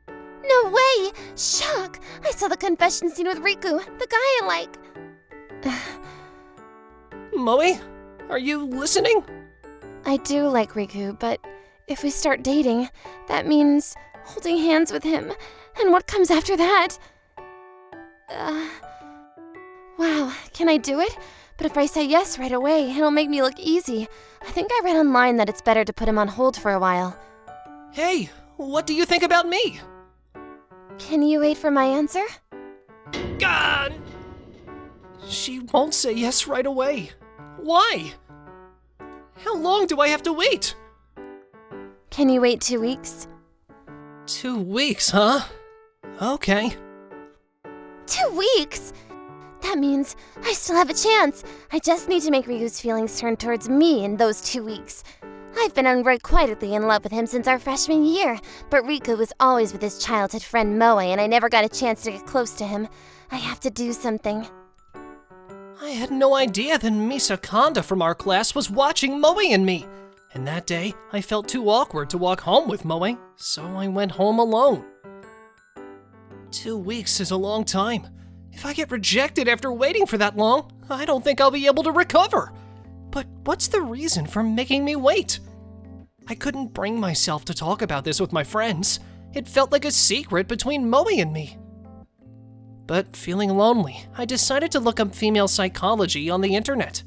No way! Shock! I saw the confession scene with Riku, the guy I like. Moe, are you listening? I do like Riku, but if we start dating, that means holding hands with him. And what comes after that? Wow, can I do it? But if I say yes right away, it'll make me look easy. I think I read online that it's better to put him on hold for a while. Hey, what do you think about me? Can you wait for my answer? God! She won't say yes right away. Why? How long do I have to wait? Can you wait 2 weeks? 2 weeks, huh? Okay. 2 weeks? That means I still have a chance. I just need to make Ryu's feelings turn towards me in those 2 weeks. I've been unrequitedly in love with him since our freshman year, but Riku was always with his childhood friend Moe, and I never got a chance to get close to him. I have to do something. I had no idea that Misa Kanda from our class was watching Moe and me. And that day, I felt too awkward to walk home with Moe, so I went home alone. 2 weeks is a long time. If I get rejected after waiting for that long, I don't think I'll be able to recover. But what's the reason for making me wait? I couldn't bring myself to talk about this with my friends. It felt like a secret between Moe and me. But feeling lonely, I decided to look up female psychology on the internet.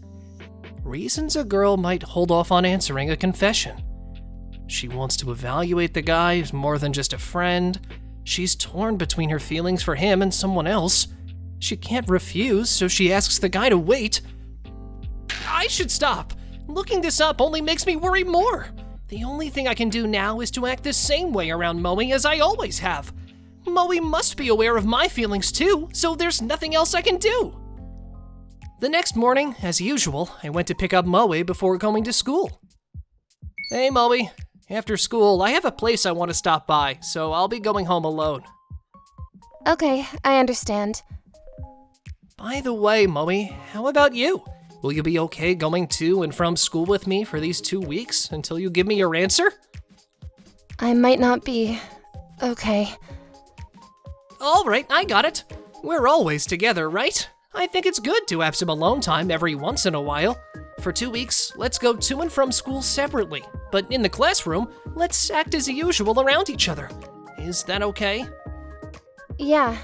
Reasons a girl might hold off on answering a confession. She wants to evaluate the guy as more than just a friend. She's torn between her feelings for him and someone else. She can't refuse, so she asks the guy to wait. I should stop. Looking this up only makes me worry more. The only thing I can do now is to act the same way around Moe as I always have. Moe must be aware of my feelings too, so there's nothing else I can do. The next morning, as usual, I went to pick up Moe before going to school. Hey Moe, after school I have a place I want to stop by, so I'll be going home alone. Okay, I understand. By the way, Moe, how about you? Will you be okay going to and from school with me for these 2 weeks until you give me your answer? I might not be okay. All right, I got it. We're always together, right? I think it's good to have some alone time every once in a while. For 2 weeks, let's go to and from school separately. But in the classroom, let's act as usual around each other. Is that okay? Yeah.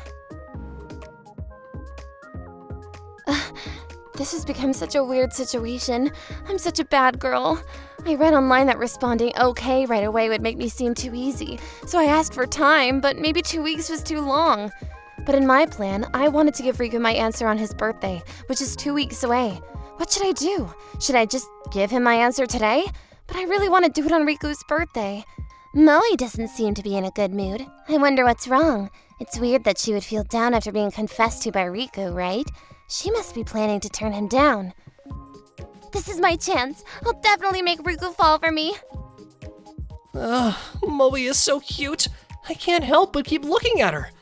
This has become such a weird situation. I'm such a bad girl. I read online that responding okay right away would make me seem too easy, so I asked for time, but maybe 2 weeks was too long. But in my plan, I wanted to give Riku my answer on his birthday, which is 2 weeks away. What should I do? Should I just give him my answer today? But I really want to do it on Riku's birthday. Moe doesn't seem to be in a good mood. I wonder what's wrong. It's weird that she would feel down after being confessed to by Riku, right? She must be planning to turn him down. This is my chance. I'll definitely make Riku fall for me. Moe is so cute. I can't help but keep looking at her.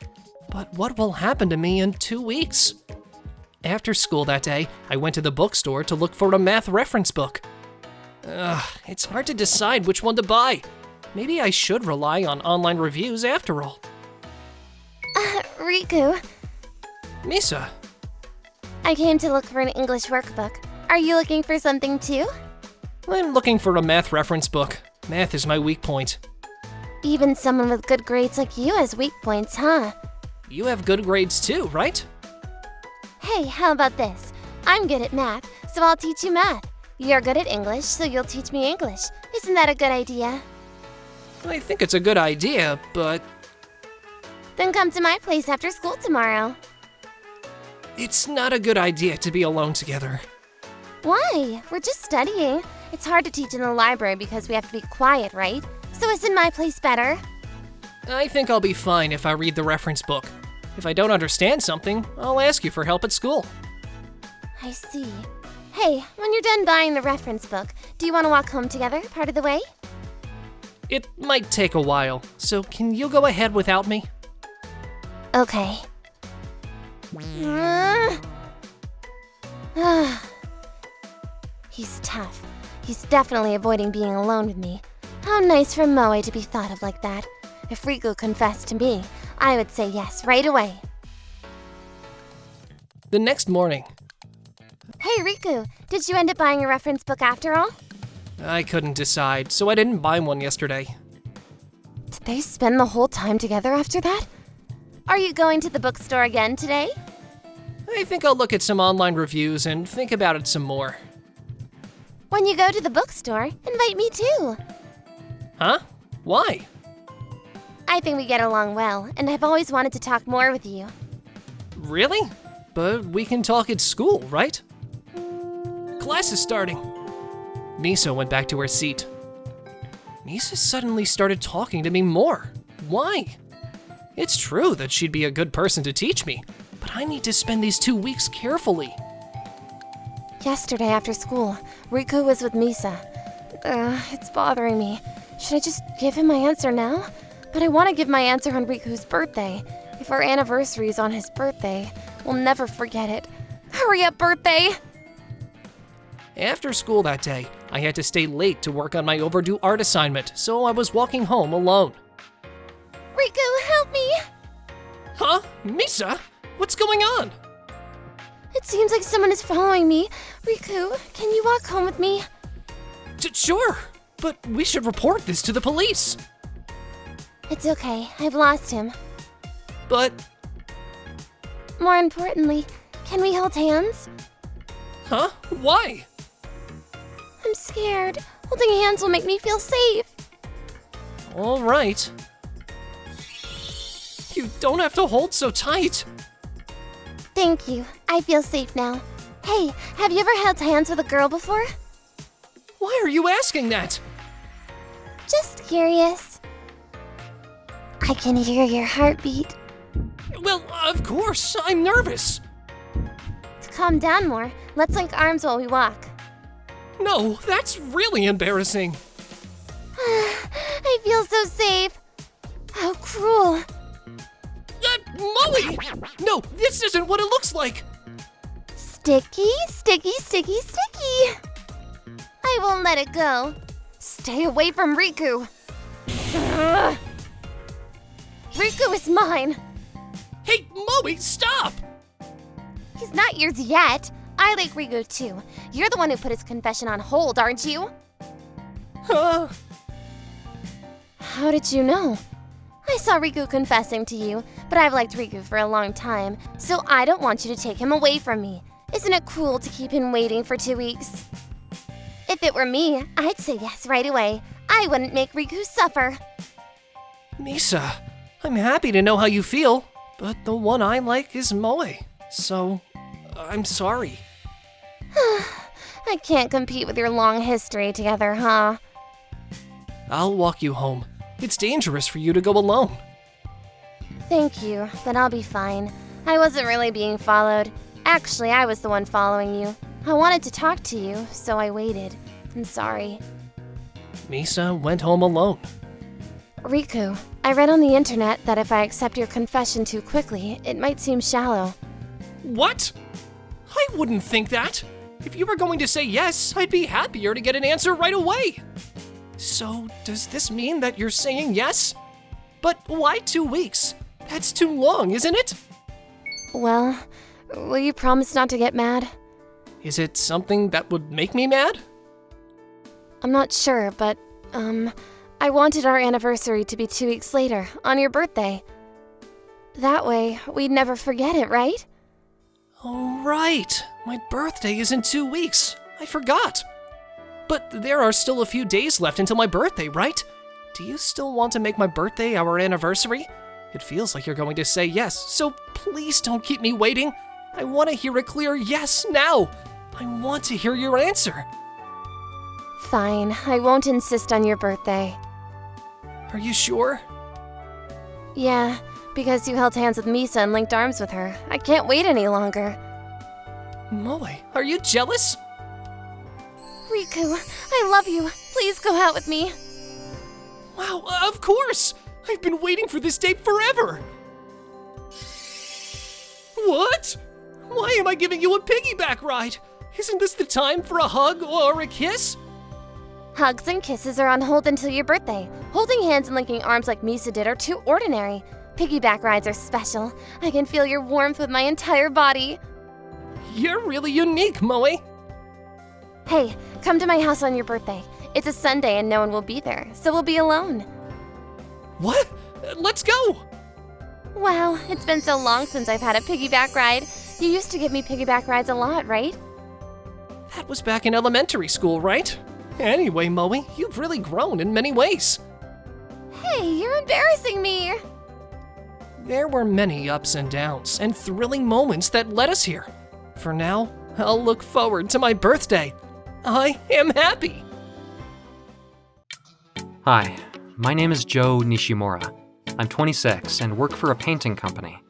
But what will happen to me in 2 weeks? After school that day, I went to the bookstore to look for a math reference book. It's hard to decide which one to buy. Maybe I should rely on online reviews after all. Riku. Misa, I came to look for an English workbook. Are you looking for something too? I'm looking for a math reference book. Math is my weak point. Even someone with good grades like you has weak points, huh? You have good grades too, right? Hey, how about this? I'm good at math, so I'll teach you math. You're good at English, so you'll teach me English. Isn't that a good idea? I think it's a good idea, but Then come to my place after school tomorrow. it's not a good idea to be alone together. Why? We're just studying. It's hard to teach in the library because we have to be quiet, right? So isn't my place better? I think I'll be fine if I read the reference book. If I don't understand something, I'll ask you for help at school. I see. Hey, when you're done buying the reference book, do you want to walk home together part of the way? It might take a while, so can you go ahead without me? Okay. He's tough. He's definitely avoiding being alone with me. How nice for Moe to be thought of like that. If Riku confessed to me, I would say yes right away. The next morning, Hey Riku, did you end up buying a reference book after all? I couldn't decide, so I didn't buy one yesterday. Did they spend the whole time together after that? Are you going to the bookstore again today? I think I'll look at some online reviews and think about it some more. When you go to the bookstore, invite me too. Huh? Why? I think we get along well, and I've always wanted to talk more with you. Really? But we can talk at school, right? Class is starting. Misa went back to her seat. Misa suddenly started talking to me more. Why? It's true that she'd be a good person to teach me, but I need to spend these 2 weeks carefully. Yesterday after school, Riku was with Misa. It's bothering me. Should I just give him my answer now? But I want to give my answer on Riku's birthday. If our anniversary is on his birthday, we'll never forget it. Hurry up, birthday! After school that day, I had to stay late to work on my overdue art assignment, so I was walking home alone. Riku, help me! Huh? Misa? What's going on? It seems like someone is following me. Riku, can you walk home with me? Sure, but we should report this to the police. It's okay, I've lost him. But, More importantly, can we hold hands? huh? Why? I'm scared. Holding hands will make me feel safe. All right. You don't have to hold so tight. Thank you. I feel safe now. Hey, have you ever held hands with a girl before? Why are you asking that? Just curious. I can hear your heartbeat. Well, of course, I'm nervous. To calm down more, let's link arms while we walk. No, that's really embarrassing. I feel so safe. How cruel. Molly! No, this isn't what it looks like. Sticky, sticky, sticky, sticky. I won't let it go. Stay away from Riku. Ugh. Riku is mine. Hey, Molly, stop! He's not yours yet. I like Riku too. You're the one who put his confession on hold, aren't you? Huh? How did you know? I saw Riku confessing to you, but I've liked Riku for a long time, so I don't want you to take him away from me. Isn't it cruel to keep him waiting for 2 weeks? If it were me, I'd say yes right away. I wouldn't make Riku suffer. Misa, I'm happy to know how you feel, but the one I like is Moe, so I'm sorry. I can't compete with your long history together, huh? I'll walk you home. It's dangerous for you to go alone. Thank you, but I'll be fine. I wasn't really being followed. Actually, I was the one following you. I wanted to talk to you, so I waited. I'm sorry. Misa went home alone. Riku, I read on the internet that if I accept your confession too quickly, it might seem shallow. What? I wouldn't think that. If you were going to say yes, I'd be happier to get an answer right away. So, does this mean that you're saying yes? But why 2 weeks? That's too long, isn't it? Well, will you promise not to get mad? Is it something that would make me mad? I'm not sure, but, I wanted our anniversary to be 2 weeks later, on your birthday. That way, we'd never forget it, right? Oh, right. My birthday is in 2 weeks. I forgot. But there are still a few days left until my birthday, right? Do you still want to make my birthday our anniversary? It feels like you're going to say yes, so please don't keep me waiting. I want to hear a clear yes now. I want to hear your answer. Fine, I won't insist on your birthday. Are you sure? Yeah, because you held hands with Misa and linked arms with her. I can't wait any longer. Moe, are you jealous? Riku, I love you. Please go out with me. Wow, of course! I've been waiting for this day forever! What? Why am I giving you a piggyback ride? Isn't this the time for a hug or a kiss? Hugs and kisses are on hold until your birthday. Holding hands and linking arms like Misa did are too ordinary. Piggyback rides are special. I can feel your warmth with my entire body. You're really unique, Moe. Hey, come to my house on your birthday. It's a Sunday and no one will be there, so we'll be alone. What? Let's go! Wow, it's been so long since I've had a piggyback ride. You used to give me piggyback rides a lot, right? That was back in elementary school, right? Anyway, Moe, you've really grown in many ways. Hey, you're embarrassing me! There were many ups and downs and thrilling moments that led us here. For now, I'll look forward to my birthday. I am happy. Hi, my name is Joe Nishimura. I'm 26 and work for a painting company.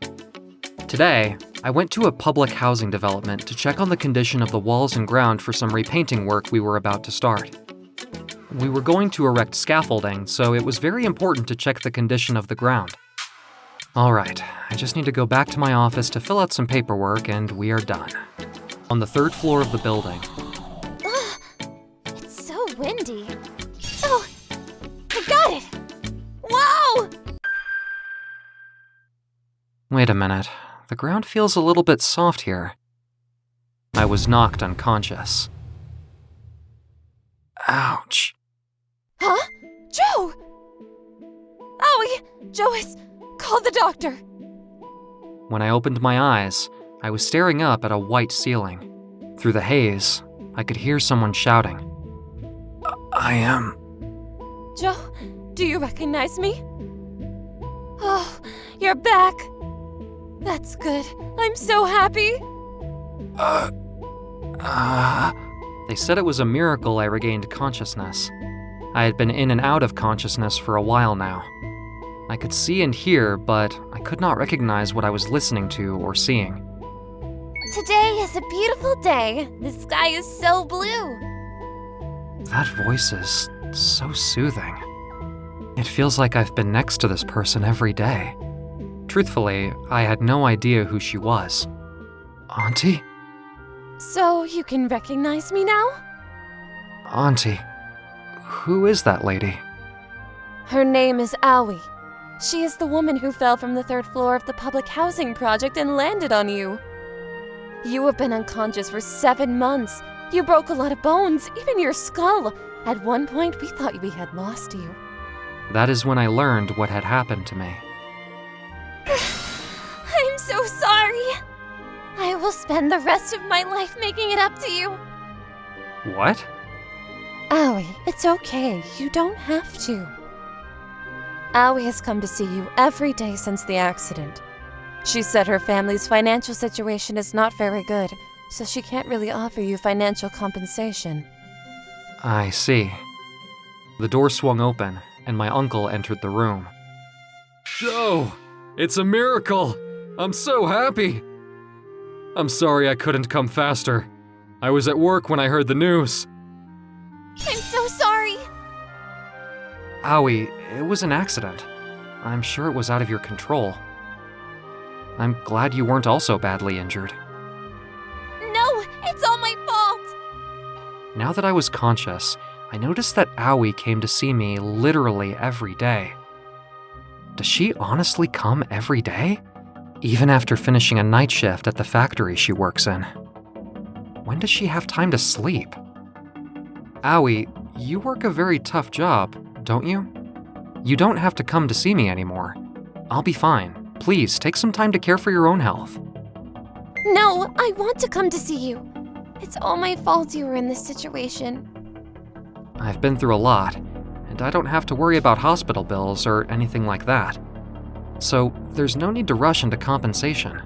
Today, I went to a public housing development to check on the condition of the walls and ground for some repainting work we were about to start. We were going to erect scaffolding, so it was very important to check the condition of the ground. All right, I just need to go back to my office to fill out some paperwork and we are done. On the 3rd floor of the building. Ugh, it's so windy. Oh, I got it! Whoa! Wait a minute, the ground feels a little bit soft here. I was knocked unconscious. Ouch. Huh? Joe! Owie! Joe has called the doctor. When I opened my eyes, I was staring up at a white ceiling. Through the haze, I could hear someone shouting. I am... Joe, do you recognize me? Oh, you're back. That's good. I'm so happy. They said it was a miracle I regained consciousness. I had been in and out of consciousness for a while now. I could see and hear, but I could not recognize what I was listening to or seeing. Today is a beautiful day. The sky is so blue. That voice is so soothing. It feels like I've been next to this person every day. Truthfully, I had no idea who she was. Auntie? So you can recognize me now? Auntie. Who is that lady? Her name is Aoi. She is the woman who fell from the 3rd floor of the public housing project and landed on you. You have been unconscious for 7 months. You broke a lot of bones, even your skull. At one point, we thought we had lost you. That is when I learned what had happened to me. I'm so sorry. I will spend the rest of my life making it up to you. What? Aoi, it's okay. You don't have to. Aoi has come to see you every day since the accident. She said her family's financial situation is not very good, so she can't really offer you financial compensation. I see. The door swung open, and my uncle entered the room. Joe! It's a miracle! I'm so happy! I'm sorry I couldn't come faster. I was at work when I heard the news. I'm so sorry! Aoi, it was an accident. I'm sure it was out of your control. I'm glad you weren't also badly injured. No, it's all my fault! Now that I was conscious, I noticed that Aoi came to see me literally every day. Does she honestly come every day? even after finishing a night shift at the factory she works in. When does she have time to sleep? Aoi, you work a very tough job, don't you? You don't have to come to see me anymore. I'll be fine. Please, take some time to care for your own health. No, I want to come to see you. It's all my fault you were in this situation. I've been through a lot, and I don't have to worry about hospital bills or anything like that. So, there's no need to rush into compensation.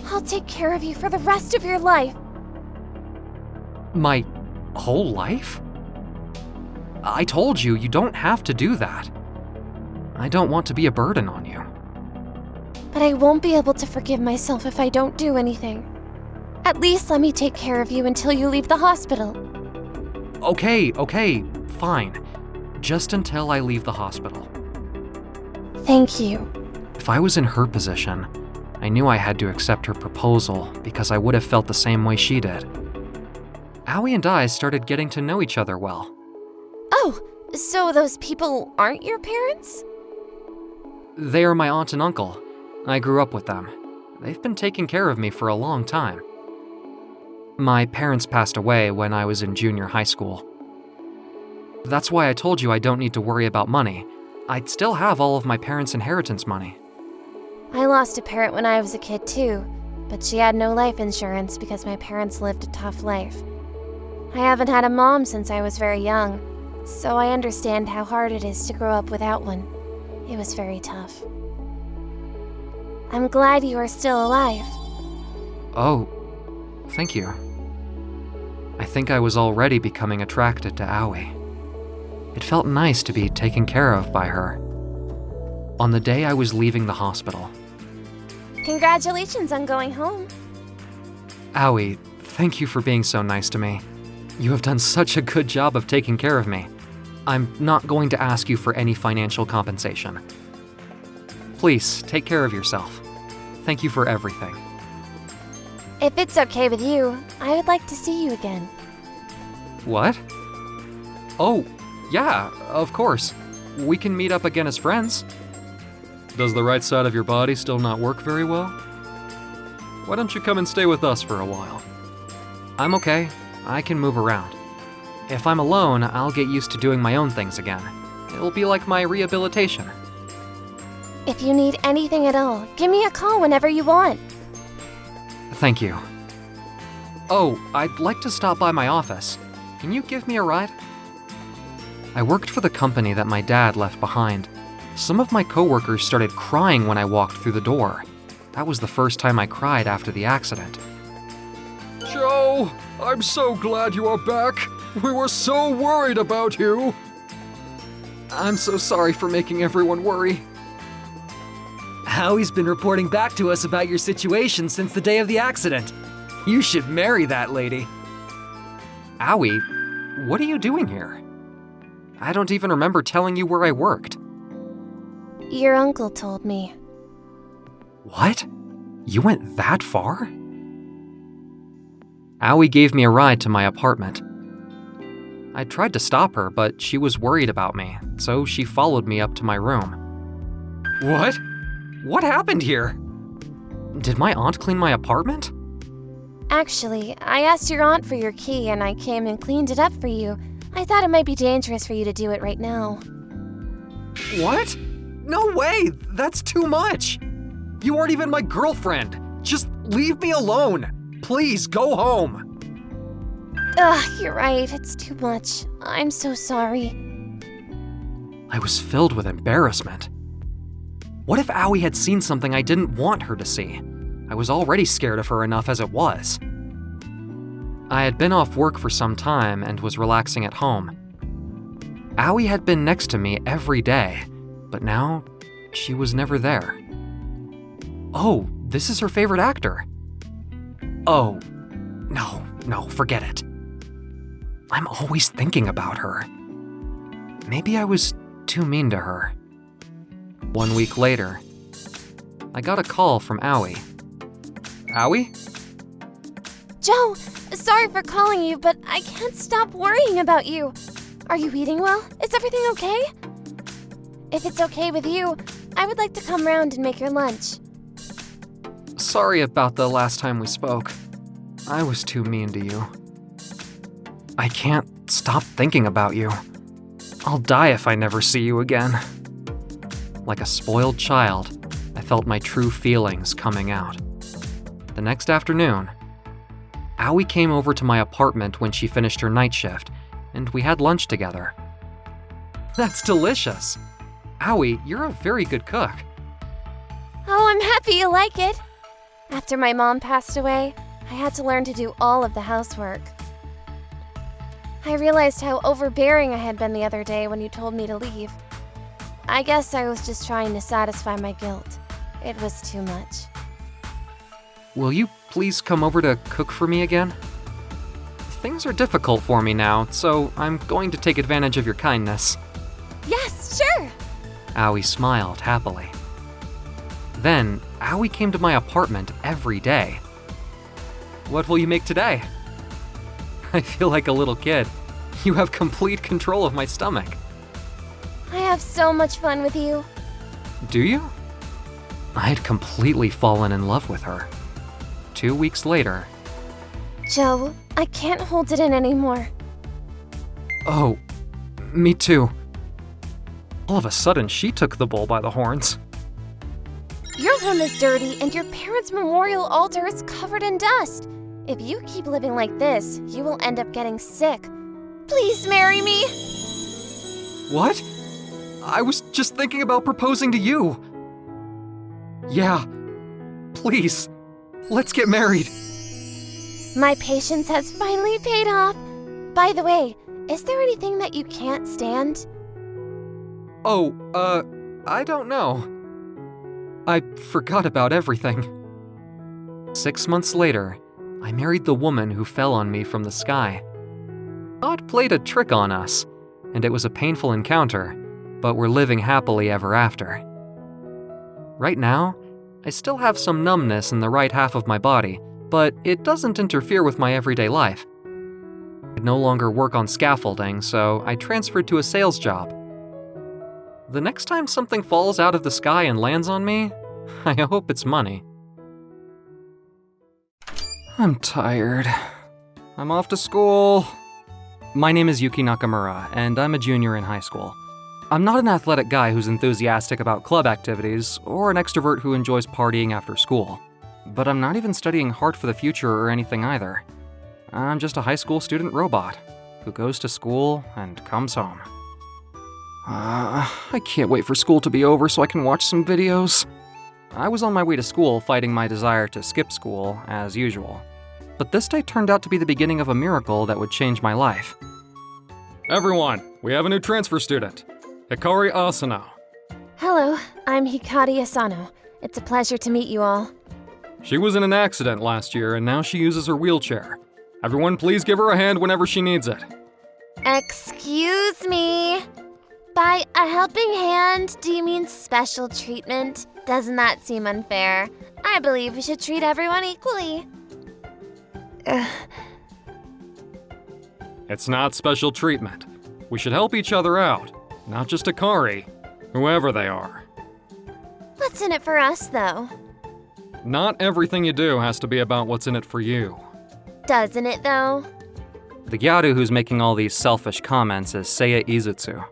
I'll take care of you for the rest of your life. My whole life? I told you, you don't have to do that. I don't want to be a burden on you. But I won't be able to forgive myself if I don't do anything. At least let me take care of you until you leave the hospital. Okay, fine. Just until I leave the hospital. Thank you. If I was in her position, I knew I had to accept her proposal because I would have felt the same way she did. Aoi and I started getting to know each other well. Oh, so those people aren't your parents? They are my aunt and uncle. I grew up with them. They've been taking care of me for a long time. My parents passed away when I was in junior high school. That's why I told you I don't need to worry about money. I'd still have all of my parents' inheritance money. I lost a parent when I was a kid too, but she had no life insurance because my parents lived a tough life. I haven't had a mom since I was very young, so I understand how hard it is to grow up without one. It was very tough. I'm glad you are still alive. Oh, thank you. I think I was already becoming attracted to Aoi. It felt nice to be taken care of by her. On the day I was leaving the hospital. Congratulations on going home. Aoi, thank you for being so nice to me. You have done such a good job of taking care of me. I'm not going to ask you for any financial compensation. Please, take care of yourself. Thank you for everything. If it's okay with you, I would like to see you again. What? Oh, yeah, of course. We can meet up again as friends. Does the right side of your body still not work very well? Why don't you come and stay with us for a while? I'm okay. I can move around. If I'm alone, I'll get used to doing my own things again. It'll be like my rehabilitation. If you need anything at all, give me a call whenever you want. Thank you. Oh, I'd like to stop by my office. Can you give me a ride? I worked for the company that my dad left behind. Some of my coworkers started crying when I walked through the door. That was the first time I cried after the accident. Joe, I'm so glad you are back. We were so worried about you. I'm so sorry for making everyone worry. Howie's been reporting back to us about your situation since the day of the accident. You should marry that lady. Aoi, what are you doing here? I don't even remember telling you where I worked. Your uncle told me. What? You went that far? Aoi gave me a ride to my apartment. I tried to stop her, but she was worried about me, so she followed me up to my room. What? What happened here? Did my aunt clean my apartment? Actually, I asked your aunt for your key and I came and cleaned it up for you. I thought it might be dangerous for you to do it right now. What? No way! That's too much! You aren't even my girlfriend! Just leave me alone! Please, go home! Ugh, you're right, it's too much. I'm so sorry. I was filled with embarrassment. What if Aoi had seen something I didn't want her to see? I was already scared of her enough as it was. I had been off work for some time and was relaxing at home. Aoi had been next to me every day, but now she was never there. Oh, this is her favorite actor. Oh, no, forget it. I'm always thinking about her. Maybe I was too mean to her. 1 week later, I got a call from Aoi. Aoi? Joe, sorry for calling you, but I can't stop worrying about you. Are you eating well? Is everything okay? If it's okay with you, I would like to come round and make your lunch. Sorry about the last time we spoke. I was too mean to you. I can't stop thinking about you. I'll die if I never see you again. Like a spoiled child, I felt my true feelings coming out. The next afternoon, Aoi came over to my apartment when she finished her night shift, and we had lunch together. That's delicious. Aoi, you're a very good cook. Oh, I'm happy you like it. After my mom passed away, I had to learn to do all of the housework. I realized how overbearing I had been the other day when you told me to leave. I guess I was just trying to satisfy my guilt. It was too much. Will you please come over to cook for me again? Things are difficult for me now, so I'm going to take advantage of your kindness. Yes, sure! Aoi smiled happily. Then, Aoi came to my apartment every day. What will you make today? I feel like a little kid. You have complete control of my stomach. I have so much fun with you. Do you? I had completely fallen in love with her. 2 weeks later. Joe, I can't hold it in anymore. Oh, me too. All of a sudden, she took the bull by the horns. Your room is dirty and your parents' memorial altar is covered in dust. If you keep living like this, you will end up getting sick. Please marry me! What? I was just thinking about proposing to you. Yeah, please, let's get married. My patience has finally paid off. By the way, is there anything that you can't stand? Oh, I don't know. I forgot about everything. 6 months later, I married the woman who fell on me from the sky. God played a trick on us, and it was a painful encounter, but we're living happily ever after. Right now, I still have some numbness in the right half of my body, but it doesn't interfere with my everyday life. I no longer work on scaffolding, so I transferred to a sales job. The next time something falls out of the sky and lands on me, I hope it's money. I'm tired. I'm off to school. My name is Yuki Nakamura, and I'm a junior in high school. I'm not an athletic guy who's enthusiastic about club activities, or an extrovert who enjoys partying after school. But I'm not even studying hard for the future or anything either. I'm just a high school student robot who goes to school and comes home. I can't wait for school to be over so I can watch some videos. I was on my way to school fighting my desire to skip school, as usual. But this day turned out to be the beginning of a miracle that would change my life. Everyone, we have a new transfer student, Hikari Asano. Hello, I'm Hikari Asano. It's a pleasure to meet you all. She was in an accident last year and now she uses her wheelchair. Everyone please give her a hand whenever she needs it. Excuse me. By a helping hand, do you mean special treatment? Doesn't that seem unfair? I believe we should treat everyone equally. It's not special treatment. We should help each other out, not just Hikari, whoever they are. What's in it for us, though? Not everything you do has to be about what's in it for you. Doesn't it, though? The gyaru who's making all these selfish comments is Seiya Izutsu.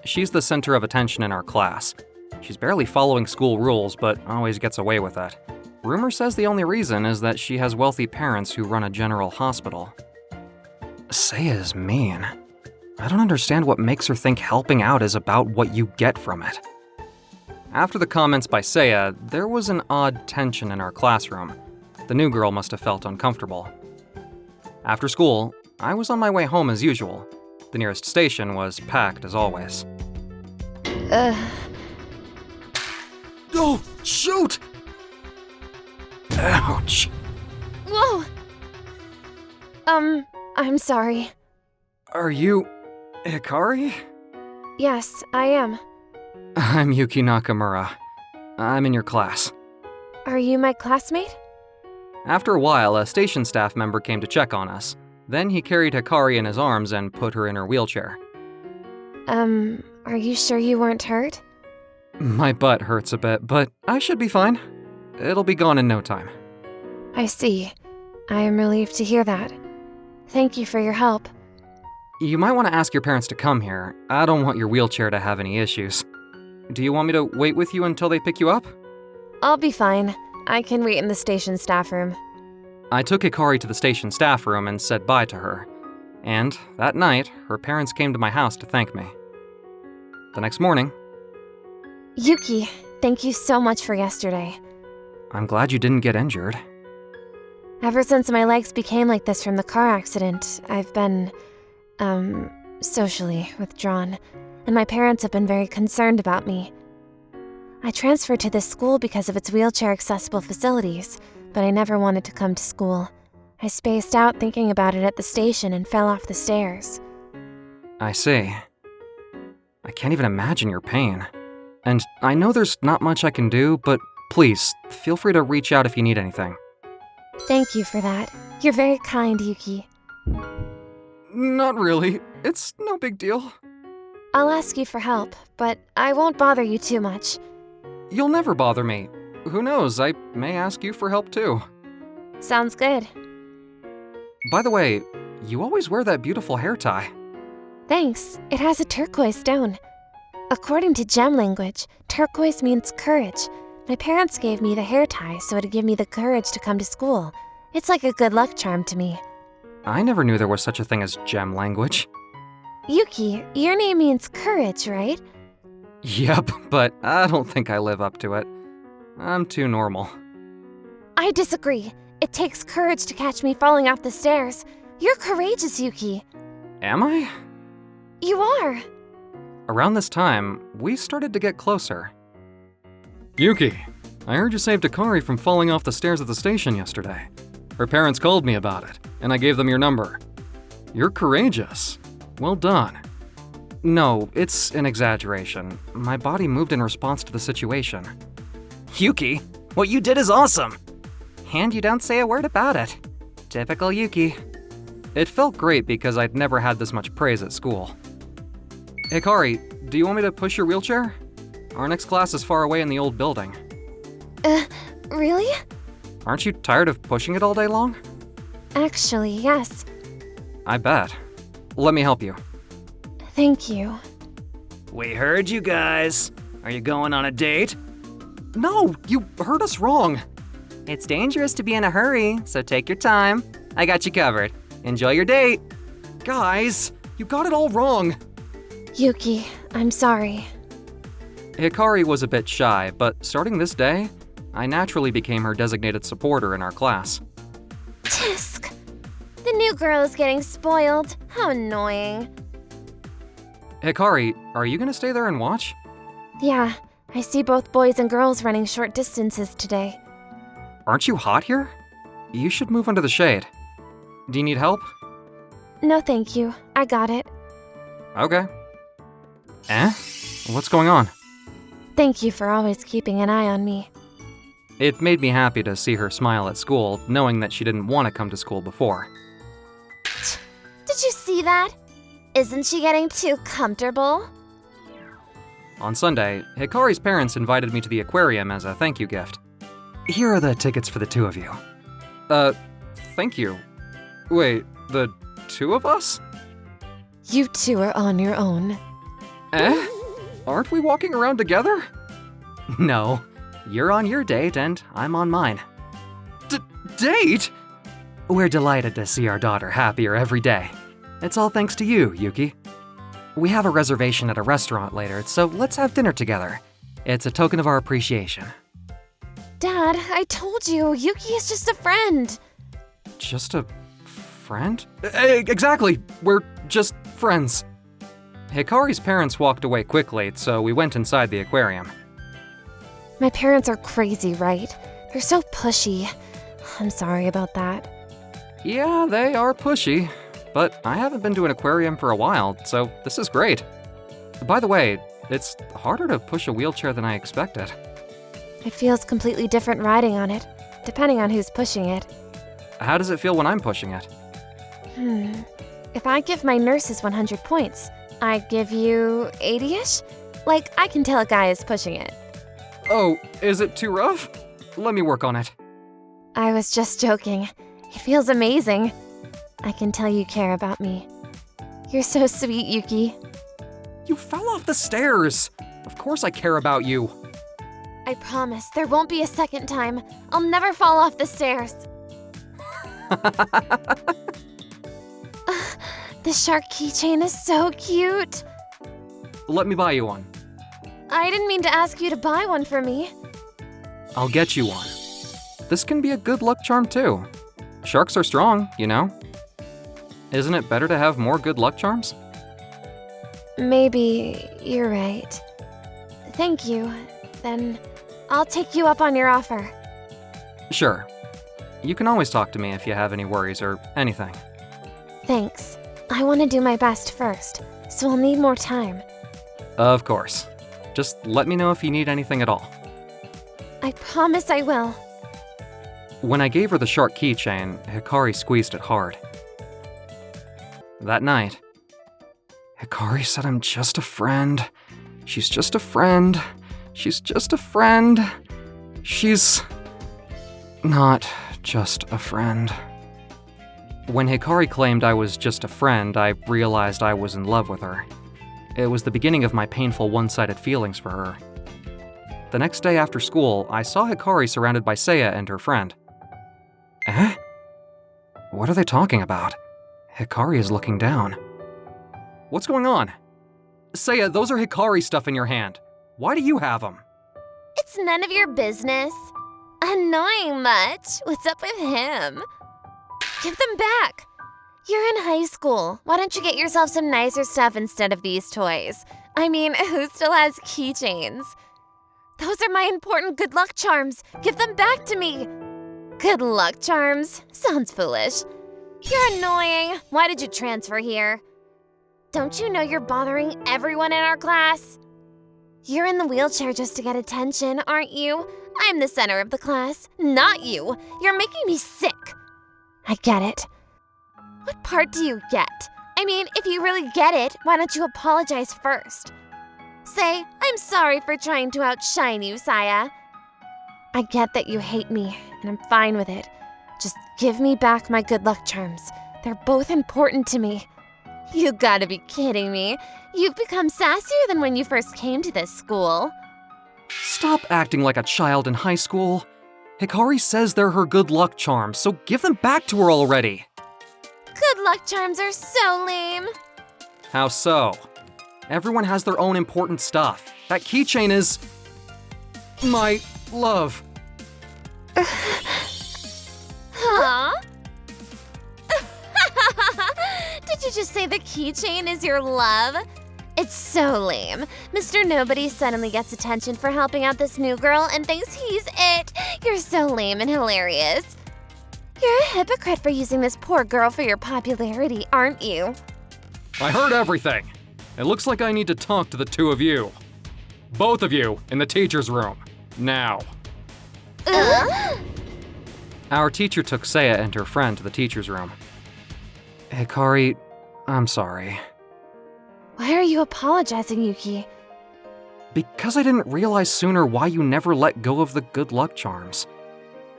She's the center of attention in our class. She's barely following school rules, but always gets away with it. Rumor says the only reason is that she has wealthy parents who run a general hospital. Seiya is mean. I don't understand what makes her think helping out is about what you get from it. After the comments by Seiya, there was an odd tension in our classroom. The new girl must have felt uncomfortable. After school, I was on my way home as usual. The nearest station was packed as always. Oh, shoot! Ouch. Whoa! I'm sorry. Are you Hikari? Yes, I am. I'm Yuki Nakamura. I'm in your class. Are you my classmate? After a while, a station staff member came to check on us. Then he carried Hikari in his arms and put her in her wheelchair. Are you sure you weren't hurt? My butt hurts a bit, but I should be fine. It'll be gone in no time. I see. I am relieved to hear that. Thank you for your help. You might want to ask your parents to come here. I don't want your wheelchair to have any issues. Do you want me to wait with you until they pick you up? I'll be fine. I can wait in the station staff room. I took Hikari to the station staff room and said bye to her. And that night, her parents came to my house to thank me. The next morning, Yuki, thank you so much for yesterday. I'm glad you didn't get injured. Ever since my legs became like this from the car accident, I've been, socially withdrawn, and my parents have been very concerned about me. I transferred to this school because of its wheelchair-accessible facilities, but I never wanted to come to school. I spaced out thinking about it at the station and fell off the stairs. I see. I can't even imagine your pain. And I know there's not much I can do, but please, feel free to reach out if you need anything. Thank you for that. You're very kind, Yuki. Not really. It's no big deal. I'll ask you for help, but I won't bother you too much. You'll never bother me. Who knows, I may ask you for help too. Sounds good. By the way, you always wear that beautiful hair tie. Thanks. It has a turquoise stone. According to gem language, turquoise means courage. My parents gave me the hair tie so it'd give me the courage to come to school. It's like a good luck charm to me. I never knew there was such a thing as gem language. Yuki, your name means courage, right? Yep, but I don't think I live up to it. I'm too normal. I disagree. It takes courage to catch me falling off the stairs. You're courageous, Yuki. Am I? You are. Around this time, we started to get closer. Yuki, I heard you saved Hikari from falling off the stairs at the station yesterday. Her parents called me about it, and I gave them your number. You're courageous. Well done. No, it's an exaggeration. My body moved in response to the situation. Yuki, what you did is awesome. And you don't say a word about it. Typical Yuki. It felt great because I'd never had this much praise at school. Hikari, do you want me to push your wheelchair? Our next class is far away in the old building. Really? Aren't you tired of pushing it all day long? Actually, yes. I bet. Let me help you. Thank you. We heard you guys. Are you going on a date? No, you heard us wrong. It's dangerous to be in a hurry, so take your time. I got you covered. Enjoy your date. Guys, you got it all wrong. Yuki, I'm sorry. Hikari was a bit shy, but starting this day, I naturally became her designated supporter in our class. Tisk! The new girl is getting spoiled. How annoying. Hikari, are you gonna stay there and watch? Yeah, I see both boys and girls running short distances today. Aren't you hot here? You should move under the shade. Do you need help? No, thank you. I got it. Okay. What's going on? Thank you for always keeping an eye on me. It made me happy to see her smile at school, knowing that she didn't want to come to school before. Did you see that? Isn't she getting too comfortable? On Sunday, Hikari's parents invited me to the aquarium as a thank you gift. Here are the tickets for the two of you. Thank you. Wait, the two of us? You two are on your own. Aren't we walking around together? No. You're on your date and I'm on mine. Date? We're delighted to see our daughter happier every day. It's all thanks to you, Yuki. We have a reservation at a restaurant later, so let's have dinner together. It's a token of our appreciation. Dad, I told you, Yuki is just a friend. Just a friend? Exactly. We're just friends. Hikari's parents walked away quickly, so we went inside the aquarium. My parents are crazy, right? They're so pushy. I'm sorry about that. Yeah, they are pushy, but I haven't been to an aquarium for a while, so this is great. By the way, it's harder to push a wheelchair than I expected. It feels completely different riding on it, depending on who's pushing it. How does it feel when I'm pushing it? If I give my nurses 100 points, I give you 80-ish? Like, I can tell a guy is pushing it. Oh, is it too rough? let me work on it. I was just joking. It feels amazing. I can tell you care about me. You're so sweet, Yuki. You fell off the stairs. Of course I care about you. I promise there won't be a second time. I'll never fall off the stairs. The shark keychain is so cute. Let me buy you one. I didn't mean to ask you to buy one for me. I'll get you one. This can be a good luck charm too. Sharks are strong, you know? Isn't it better to have more good luck charms? Maybe you're right. Thank you. Then I'll take you up on your offer. Sure. You can always talk to me if you have any worries or anything. Thanks. I want to do my best first, so I'll need more time. Of course. Just let me know if you need anything at all. I promise I will. When I gave her the shark keychain, Hikari squeezed it hard. That night, Hikari said I'm just a friend. She's just a friend. She's just a friend. She's not just a friend. When Hikari claimed I was just a friend, I realized I was in love with her. It was the beginning of my painful one-sided feelings for her. The next day after school, I saw Hikari surrounded by Seiya and her friend. Eh? What are they talking about? Hikari is looking down. What's going on? Seiya, those are Hikari stuff in your hand. Why do you have them? It's none of your business. Annoying much. What's up with him? Give them back. You're in high school. Why don't you get yourself some nicer stuff instead of these toys? I mean, who still has keychains? Those are my important good luck charms. Give them back to me. Good luck charms? Sounds foolish. You're annoying. Why did you transfer here? Don't you know you're bothering everyone in our class? You're in the wheelchair just to get attention, aren't you? I'm the center of the class, not you. You're making me sick. I get it. What part do you get? I mean, if you really get it, why don't you apologize first? Say, I'm sorry for trying to outshine you, Saya. I get that you hate me, and I'm fine with it. Just give me back my good luck charms. They're both important to me. You gotta be kidding me. You've become sassier than when you first came to this school. Stop acting like a child in high school. Hikari says they're her good luck charms, so give them back to her already. Good luck charms are so lame. How so? Everyone has their own important stuff. That keychain is... my love. Huh? Did you just say the keychain is your love? It's so lame. Mr. Nobody suddenly gets attention for helping out this new girl and thinks he's it. You're so lame and hilarious. You're a hypocrite for using this poor girl for your popularity, aren't you? I heard everything. It looks like I need to talk to the two of you. Both of you in the teacher's room. Now. Our teacher took Seiya and her friend to the teacher's room. Hikari, I'm sorry. Why are you apologizing, Yuki? Because I didn't realize sooner why you never let go of the good luck charms.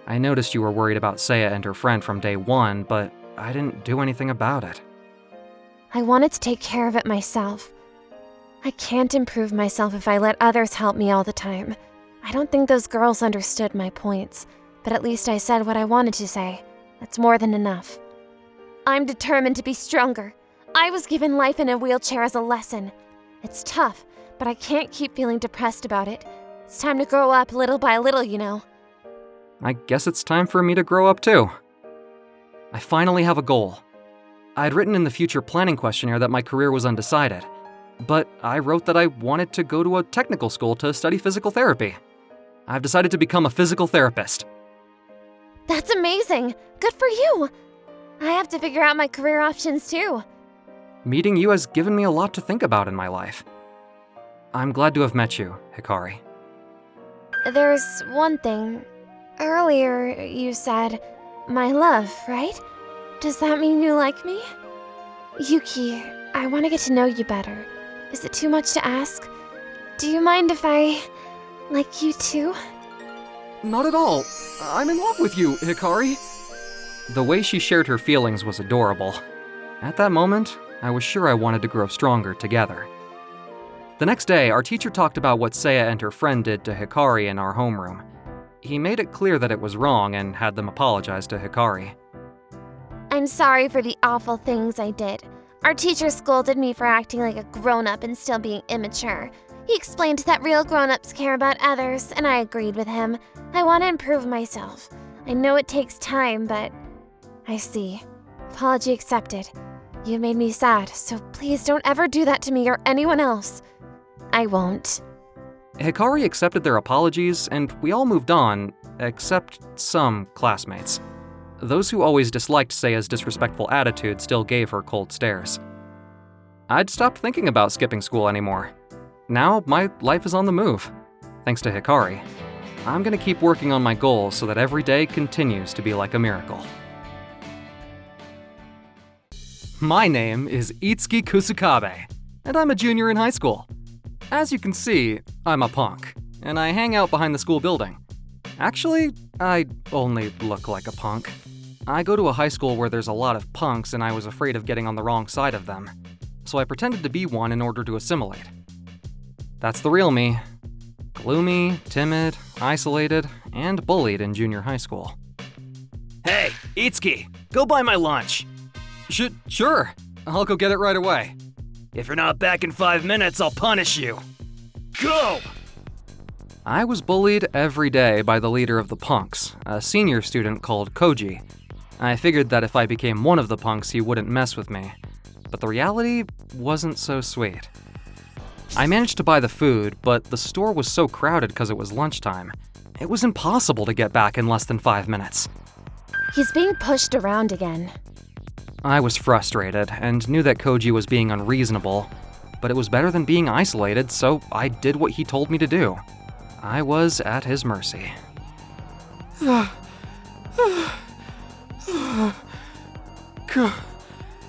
I noticed you were worried about Seiya and her friend from day one, but I didn't do anything about it. I wanted to take care of it myself. I can't improve myself if I let others help me all the time. I don't think those girls understood my points, but at least I said what I wanted to say. That's more than enough. I'm determined to be stronger. I was given life in a wheelchair as a lesson. It's tough, but I can't keep feeling depressed about it. It's time to grow up little by little, you know. I guess it's time for me to grow up too. I finally have a goal. I'd written in the future planning questionnaire that my career was undecided, but I wrote that I wanted to go to a technical school to study physical therapy. I've decided to become a physical therapist. That's amazing! Good for you! I have to figure out my career options too. Meeting you has given me a lot to think about in my life. I'm glad to have met you, Hikari. There's one thing. Earlier, you said, my love, right? Does that mean you like me? Yuki, I want to get to know you better. Is it too much to ask? Do you mind if I like you too? not at all. I'm in love with you, Hikari. The way she shared her feelings was adorable. At that moment, I was sure I wanted to grow stronger together. The next day, our teacher talked about what Seiya and her friend did to Hikari in our homeroom. He made it clear that it was wrong and had them apologize to Hikari. I'm sorry for the awful things I did. Our teacher scolded me for acting like a grown-up and still being immature. He explained that real grown-ups care about others, and I agreed with him. I want to improve myself. I know it takes time, but I see. Apology accepted. You made me sad, so please don't ever do that to me or anyone else. I won't. Hikari accepted their apologies, and we all moved on, except some classmates. Those who always disliked Seiya's disrespectful attitude still gave her cold stares. I'd stopped thinking about skipping school anymore. Now, my life is on the move. Thanks to Hikari. I'm gonna keep working on my goals so that every day continues to be like a miracle. My name is Itsuki Kusukabe, and I'm a junior in high school. As you can see, I'm a punk, and I hang out behind the school building. Actually, I only look like a punk. I go to a high school where there's a lot of punks, and I was afraid of getting on the wrong side of them, so I pretended to be one in order to assimilate. That's the real me. Gloomy, timid, isolated, and bullied in junior high school. Hey, Itsuki, go buy my lunch. Sure. I'll go get it right away. If you're not back in 5 minutes, I'll punish you. Go! I was bullied every day by the leader of the punks, a senior student called Koji. I figured that if I became one of the punks, he wouldn't mess with me. But the reality wasn't so sweet. I managed to buy the food, but the store was so crowded because it was lunchtime. It was impossible to get back in less than 5 minutes. He's being pushed around again. I was frustrated and knew that Koji was being unreasonable, but it was better than being isolated, so I did what he told me to do. I was at his mercy.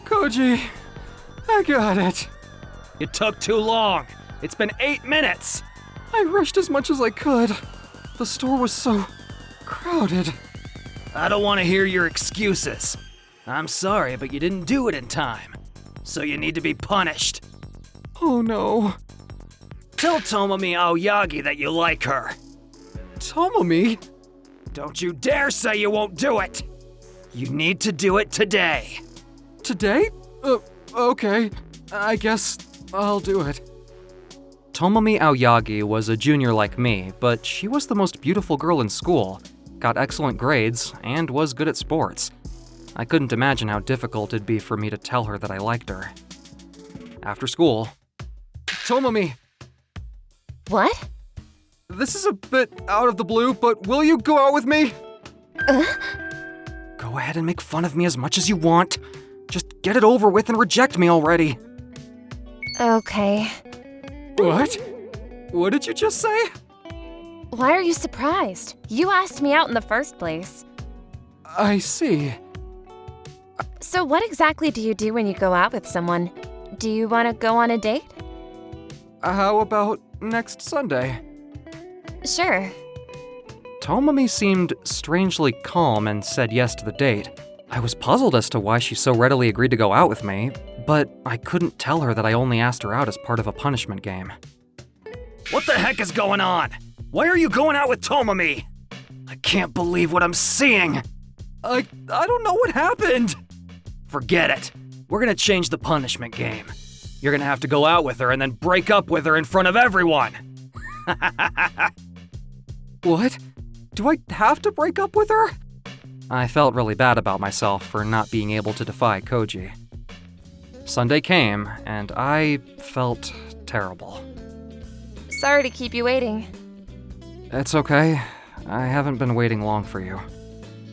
Koji, I got it. It took too long. It's been 8 minutes. I rushed as much as I could. The store was so crowded. I don't want to hear your excuses. I'm sorry, but you didn't do it in time. So you need to be punished. Oh no. Tell Tomomi Aoyagi that you like her. Tomomi? Don't you dare say you won't do it. You need to do it today. Today? Okay. I guess I'll do it. Tomomi Aoyagi was a junior like me, but she was the most beautiful girl in school, got excellent grades, and was good at sports. I couldn't imagine how difficult it'd be for me to tell her that I liked her. After school, Tomomi, What? this is a bit out of the blue, but will you go out with me? go ahead and make fun of me as much as you want. Just get it over with and reject me already. Okay. What? What did you just say? Why are you surprised? You asked me out in the first place. I see. So what exactly do you do when you go out with someone? Do you want to go on a date? How about next Sunday? Sure. Tomomi seemed strangely calm and said yes to the date. I was puzzled as to why she so readily agreed to go out with me, but I couldn't tell her that I only asked her out as part of a punishment game. What the heck is going on? Why are you going out with Tomomi? I can't believe what I'm seeing. I don't know what happened. Forget it. We're gonna change the punishment game. You're gonna have to go out with her and then break up with her in front of everyone. What? Do I have to break up with her? I felt really bad about myself for not being able to defy Koji. Sunday came, and I felt terrible. Sorry to keep you waiting. It's okay. I haven't been waiting long for you.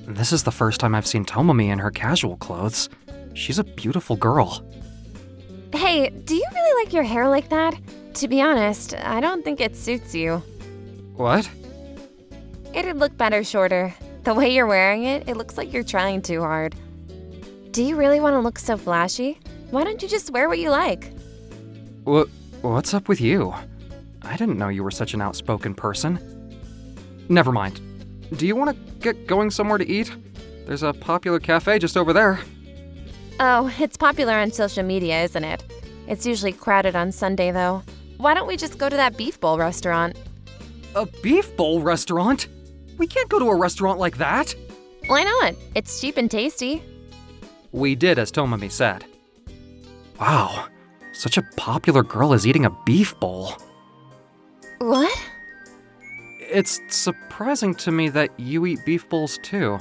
This is the first time I've seen Tomomi in her casual clothes. She's a beautiful girl. Hey, do you really like your hair like that? To be honest, I don't think it suits you. What? It'd look better shorter. The way you're wearing it, it looks like you're trying too hard. Do you really want to look so flashy? Why don't you just wear what you like? What's up with you? I didn't know you were such an outspoken person. Never mind. do you want to get going somewhere to eat? There's a popular cafe just over there. Oh, it's popular on social media, isn't it? It's usually crowded on Sunday, though. Why don't we just go to that beef bowl restaurant? A beef bowl restaurant? We can't go to a restaurant like that. Why not? It's cheap and tasty. We did as Tomomi said. Wow, such a popular girl is eating a beef bowl. What? It's surprising to me that you eat beef bowls too.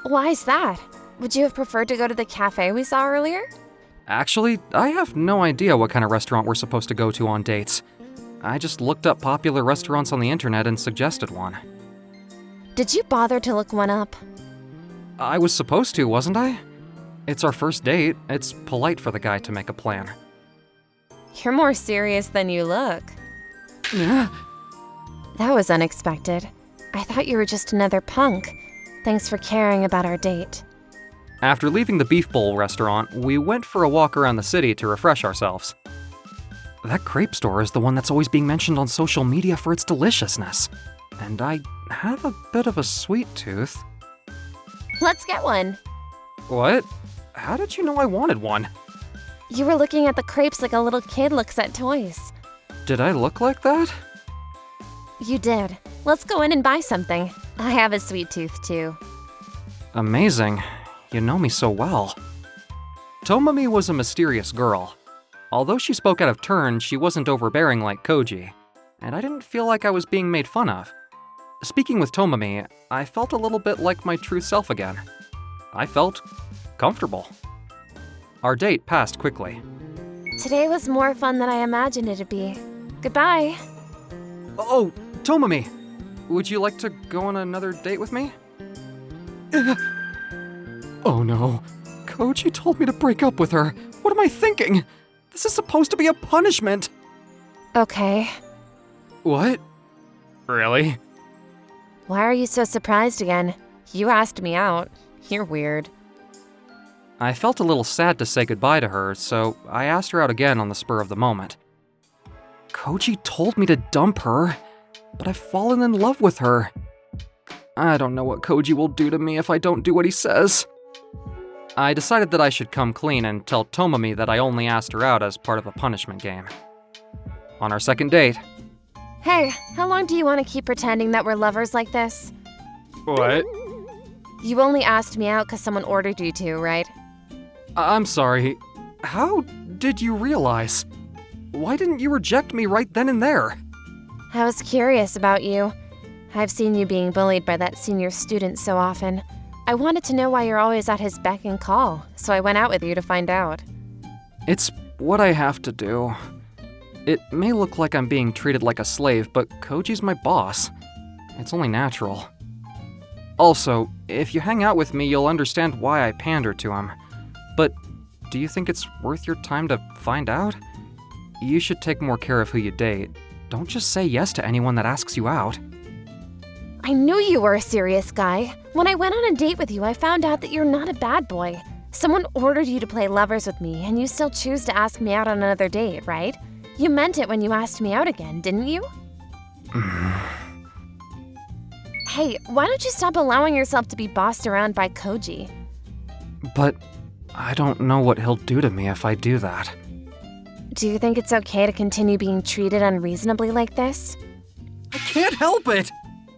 Why's that? Would you have preferred to go to the cafe we saw earlier? Actually, I have no idea what kind of restaurant we're supposed to go to on dates. I just looked up popular restaurants on the internet and suggested one. Did you bother to look one up? I was supposed to, wasn't I? It's our first date. It's polite for the guy to make a plan. You're more serious than you look. That was unexpected. I thought you were just another punk. Thanks for caring about our date. After leaving the beef bowl restaurant, we went for a walk around the city to refresh ourselves. That crepe store is the one that's always being mentioned on social media for its deliciousness. And I have a bit of a sweet tooth. Let's get one. What? How did you know I wanted one? You were looking at the crepes like a little kid looks at toys. Did I look like that? You did. Let's go in and buy something. I have a sweet tooth, too. Amazing. You know me so well. Tomomi was a mysterious girl. Although she spoke out of turn, she wasn't overbearing like Koji, and I didn't feel like I was being made fun of. Speaking with Tomomi, I felt a little bit like my true self again. I felt comfortable. Our date passed quickly. Today was more fun than I imagined it'd be. Goodbye. Oh, Tomomi! Would you like to go on another date with me? Oh no. Koji told me to break up with her. What am I thinking? This is supposed to be a punishment. Okay. What? Really? Why are you so surprised again? You asked me out. You're weird. I felt a little sad to say goodbye to her, so I asked her out again on the spur of the moment. Koji told me to dump her, but I've fallen in love with her. I don't know what Koji will do to me if I don't do what he says. I decided that I should come clean and tell Tomomi that I only asked her out as part of a punishment game. On our second date... Hey, how long do you want to keep pretending that we're lovers like this? What? You only asked me out because someone ordered you to, right? I'm sorry. How did you realize? Why didn't you reject me right then and there? I was curious about you. I've seen you being bullied by that senior student so often. I wanted to know why you're always at his beck and call, so I went out with you to find out. It's what I have to do. It may look like I'm being treated like a slave, but Koji's my boss. It's only natural. Also, if you hang out with me, you'll understand why I pander to him. But do you think it's worth your time to find out? You should take more care of who you date. Don't just say yes to anyone that asks you out. I knew you were a serious guy. When I went on a date with you, I found out that you're not a bad boy. Someone ordered you to play lovers with me, and you still choose to ask me out on another date, right? You meant it when you asked me out again, didn't you? Hey, why don't you stop allowing yourself to be bossed around by Koji? But I don't know what he'll do to me if I do that. Do you think it's okay to continue being treated unreasonably like this? I can't help it!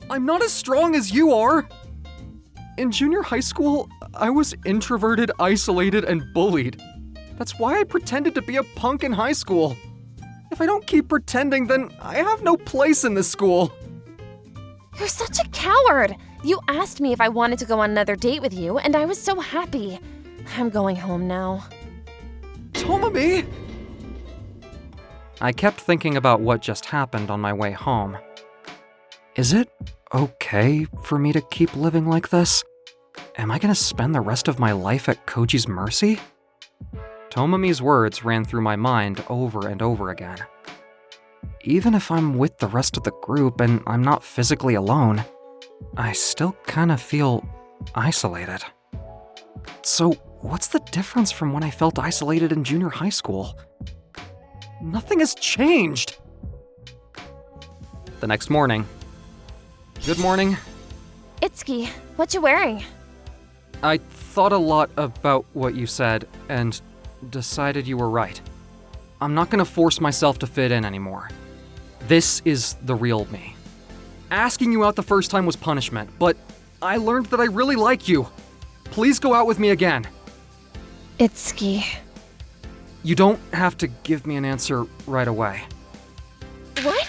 I'm not as strong as you are! In junior high school, I was introverted, isolated, and bullied. That's why I pretended to be a punk in high school. If I don't keep pretending, then I have no place in this school. You're such a coward! You asked me if I wanted to go on another date with you, and I was so happy. I'm going home now. Tomomi! I kept thinking about what just happened on my way home. Is it okay for me to keep living like this? Am I gonna spend the rest of my life at Koji's mercy? Tomomi's words ran through my mind over and over again. Even if I'm with the rest of the group and I'm not physically alone, I still kinda feel isolated. So what's the difference from when I felt isolated in junior high school? Nothing has changed! The next morning. Good morning. Itsuki, what you wearing? I thought a lot about what you said and decided you were right. I'm not gonna force myself to fit in anymore. This is the real me. Asking you out the first time was punishment, but I learned that I really like you. Please go out with me again. Itsuki. You don't have to give me an answer right away. What?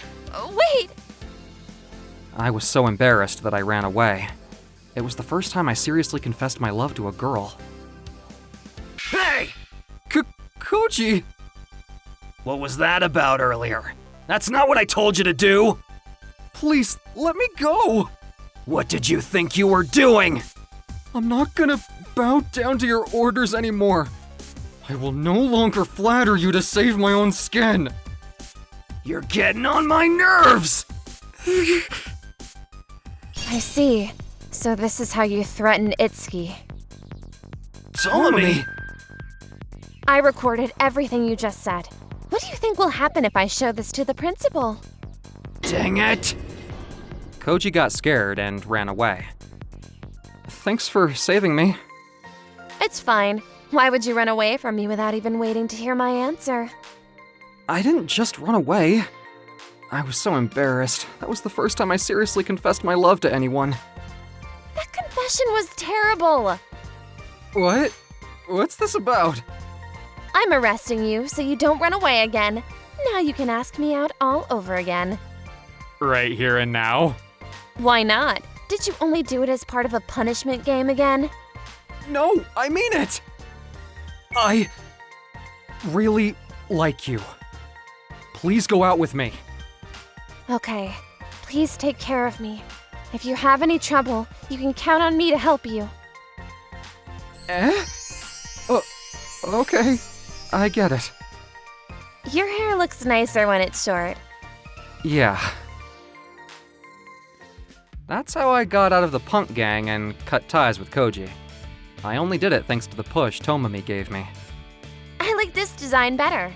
Wait! I was so embarrassed that I ran away. It was the first time I seriously confessed my love to a girl. Hey! Koji! What was that about earlier? That's not what I told you to do! Please, let me go! What did you think you were doing? I'm not gonna bow down to your orders anymore. I will no longer flatter you to save my own skin. You're getting on my nerves! I see. So this is how you threaten Itsuki. Tomomi! I recorded everything you just said. What do you think will happen if I show this to the principal? Dang it! Koji got scared and ran away. Thanks for saving me. It's fine. Why would you run away from me without even waiting to hear my answer? I didn't just run away. I was so embarrassed. That was the first time I seriously confessed my love to anyone. That confession was terrible. What? What's this about? I'm arresting you so you don't run away again. Now you can ask me out all over again. Right here and now? Why not? Did you only do it as part of a punishment game again? No, I mean it! I really like you. Please go out with me. Okay, please take care of me. If you have any trouble, you can count on me to help you. Eh? Okay. I get it. Your hair looks nicer when it's short. Yeah. That's how I got out of the punk gang and cut ties with Koji. I only did it thanks to the push Tomomi gave me. I like this design better.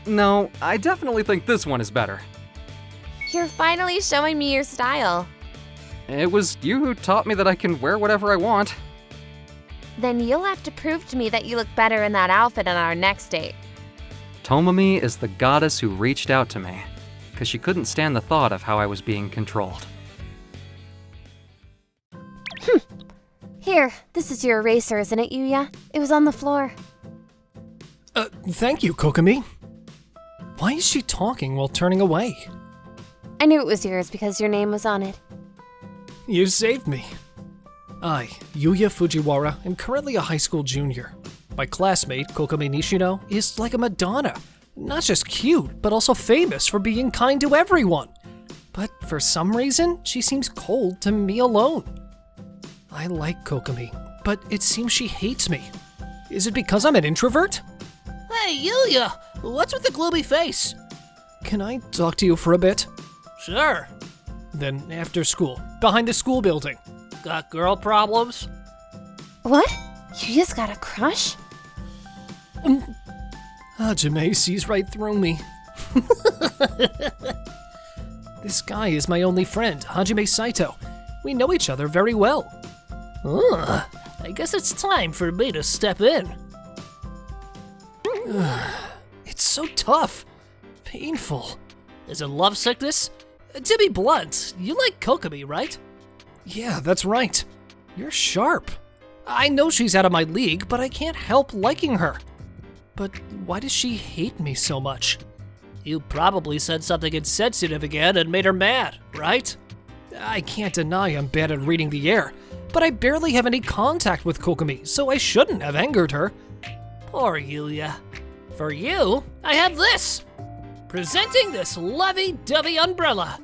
No, I definitely think this one is better. You're finally showing me your style. It was you who taught me that I can wear whatever I want. Then you'll have to prove to me that you look better in that outfit on our next date. Tomomi is the goddess who reached out to me, because she couldn't stand the thought of how I was being controlled. Here, this is your eraser, isn't it, Yuya? It was on the floor. Thank you, Kokomi. Why is she talking while turning away? I knew it was yours because your name was on it. You saved me. I, Yuya Fujiwara, am currently a high school junior. My classmate, Kokomi Nishino, is like a Madonna. Not just cute, but also famous for being kind to everyone. But for some reason, she seems cold to me alone. I like Kokomi, but it seems she hates me. Is it because I'm an introvert? Hey, Yuya! What's with the gloomy face? Can I talk to you for a bit? Sure. Then after school, behind the school building. Got girl problems? What? Yuya's got a crush? Hajime sees right through me. This guy is my only friend, Hajime Saito. We know each other very well. I guess it's time for me to step in. It's so tough. Painful. Is it love sickness? To be blunt, you like Kokomi, right? Yeah, that's right. You're sharp. I know she's out of my league, but I can't help liking her. But why does she hate me so much? You probably said something insensitive again and made her mad, right? I can't deny I'm bad at reading the air, but I barely have any contact with Kokomi, so I shouldn't have angered her. Poor Yuya. For you, I have this! Presenting this lovey-dovey umbrella.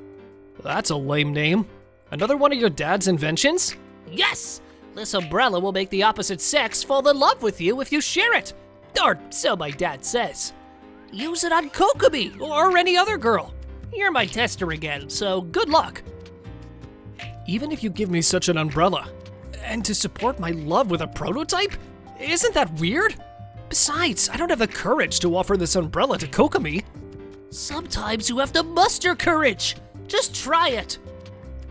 That's a lame name. Another one of your dad's inventions? Yes! This umbrella will make the opposite sex fall in love with you if you share it. Or so my dad says. Use it on Kokomi or any other girl. You're my tester again, so good luck. Even if you give me such an umbrella, and to support my love with a prototype? Isn't that weird? Besides, I don't have the courage to offer this umbrella to Kokomi. Sometimes you have to muster courage. Just try it.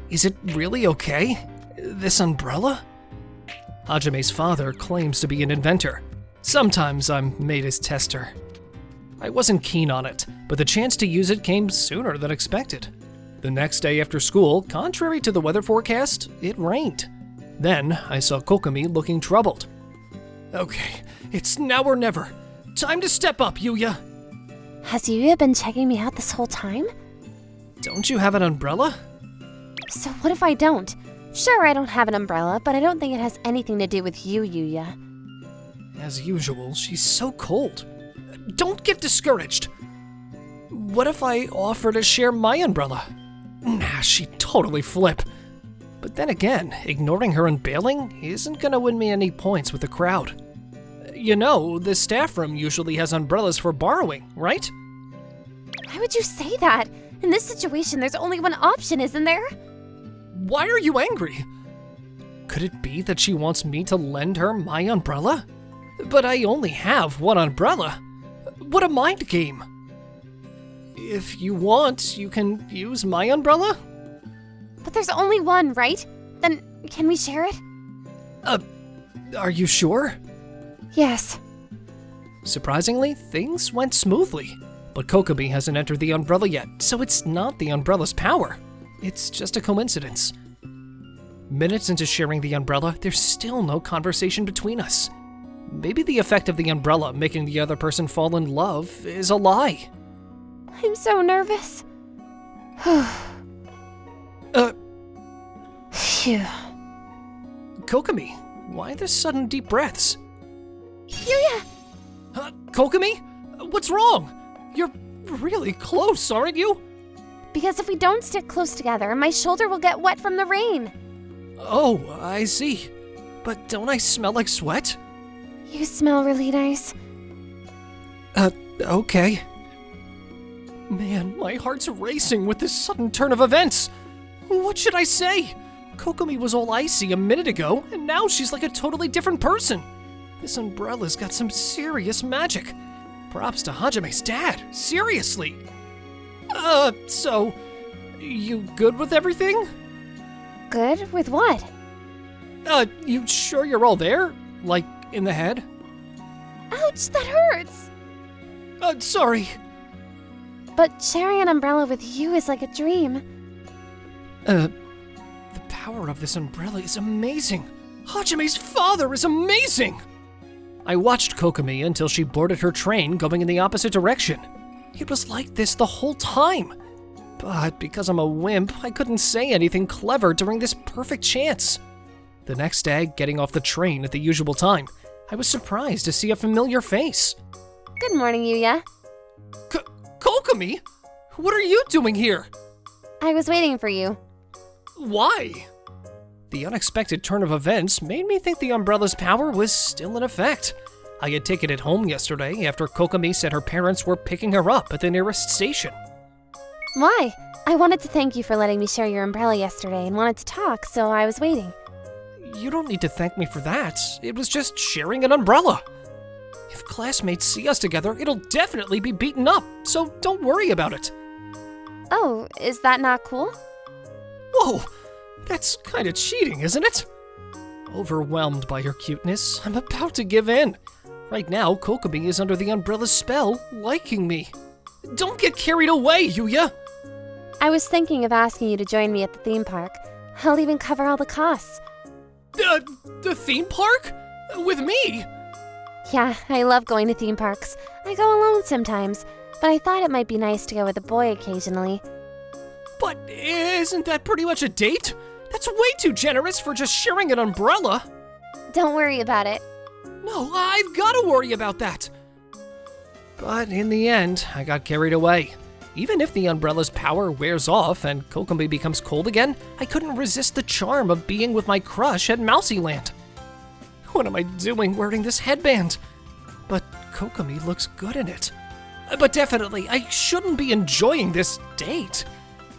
Is it really okay? This umbrella? Hajame's father claims to be an inventor. Sometimes I'm made his tester. I wasn't keen on it, but the chance to use it came sooner than expected. The next day after school, contrary to the weather forecast, it rained. Then I saw Kokomi looking troubled. Okay, it's now or never. Time to step up, Yuya. Has Yuya been checking me out this whole time? Don't you have an umbrella? So what if I don't? Sure, I don't have an umbrella, but I don't think it has anything to do with you, Yuya. As usual, she's so cold. Don't get discouraged. What if I offer to share my umbrella? Nah, she'd totally flip. But then again, ignoring her and bailing isn't gonna win me any points with the crowd. You know, the staff room usually has umbrellas for borrowing, right? Why would you say that? In this situation, there's only one option, isn't there? Why are you angry? Could it be that she wants me to lend her my umbrella? But I only have one umbrella. What a mind game. If you want, you can use my umbrella? But there's only one, right? Then can we share it? Are you sure? Yes. Surprisingly, things went smoothly. But Kokomi hasn't entered the umbrella yet, so it's not the umbrella's power. It's just a coincidence. Minutes into sharing the umbrella, there's still no conversation between us. Maybe the effect of the umbrella making the other person fall in love is a lie. I'm so nervous. Phew. Kokomi, why the sudden deep breaths? Yuya! Kokomi? What's wrong? You're really close, aren't you? Because if we don't stick close together, my shoulder will get wet from the rain. Oh, I see. But don't I smell like sweat? You smell really nice. Okay. Man, my heart's racing with this sudden turn of events. What should I say? Kokomi was all icy a minute ago, and now she's like a totally different person. This umbrella's got some serious magic. Props to Hajame's dad, seriously. So, you good with everything? Good? With what? You sure you're all there? Like, in the head? Ouch, that hurts! Sorry. But sharing an umbrella with you is like a dream. The power of this umbrella is amazing. Hajame's father is amazing! I watched Kokomi until she boarded her train going in the opposite direction. It was like this the whole time. But because I'm a wimp, I couldn't say anything clever during this perfect chance. The next day, getting off the train at the usual time, I was surprised to see a familiar face. Good morning, Yuya. Kokomi? What are you doing here? I was waiting for you. Why? The unexpected turn of events made me think the umbrella's power was still in effect. I had taken it home yesterday after Kokomi said her parents were picking her up at the nearest station. Why? I wanted to thank you for letting me share your umbrella yesterday and wanted to talk, so I was waiting. You don't need to thank me for that. It was just sharing an umbrella. If classmates see us together, it'll definitely be beaten up, so don't worry about it. Oh, is that not cool? Whoa, that's kind of cheating, isn't it? Overwhelmed by her cuteness, I'm about to give in. Right now, Kokomi is under the umbrella's spell, liking me. Don't get carried away, Yuya! I was thinking of asking you to join me at the theme park. I'll even cover all the costs. The theme park? With me? Yeah, I love going to theme parks. I go alone sometimes, but I thought it might be nice to go with a boy occasionally. But isn't that pretty much a date? That's way too generous for just sharing an umbrella. Don't worry about it. No, I've got to worry about that. But in the end, I got carried away. Even if the umbrella's power wears off and Kokomi becomes cold again, I couldn't resist the charm of being with my crush at Mousieland. What am I doing wearing this headband? But Kokomi looks good in it. But definitely, I shouldn't be enjoying this date.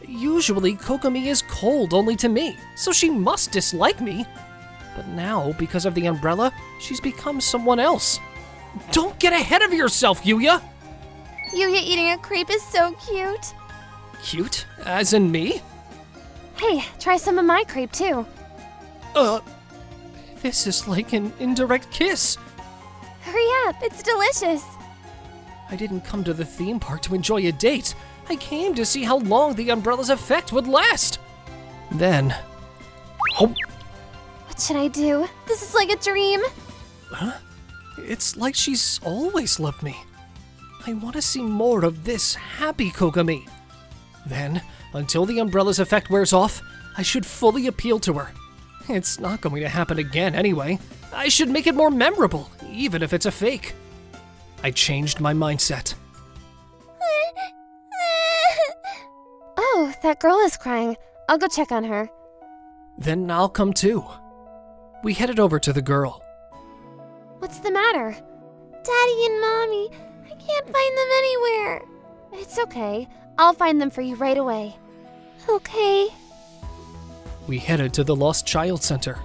Usually, Kokomi is cold only to me, so she must dislike me. But now, because of the umbrella, she's become someone else. Don't get ahead of yourself, Yuya! Yuya eating a crepe is so cute. Cute? As in me? Hey, try some of my crepe too. This is like an indirect kiss. Hurry up, it's delicious. I didn't come to the theme park to enjoy a date. I came to see how long the umbrella's effect would last. Then... Oh, What should I do? This is like a dream. it's like she's always loved me. I want to see more of this happy Kokomi. Then, until the umbrella's effect wears off, I should fully appeal to her. It's not going to happen again anyway. I should make it more memorable, even if it's a fake. I changed my mindset. Oh, that girl is crying. I'll go check on her. Then I'll come too. We headed over to the girl. What's the matter? Daddy and Mommy, I can't find them anywhere. It's okay. I'll find them for you right away. Okay. We headed to the Lost Child Center.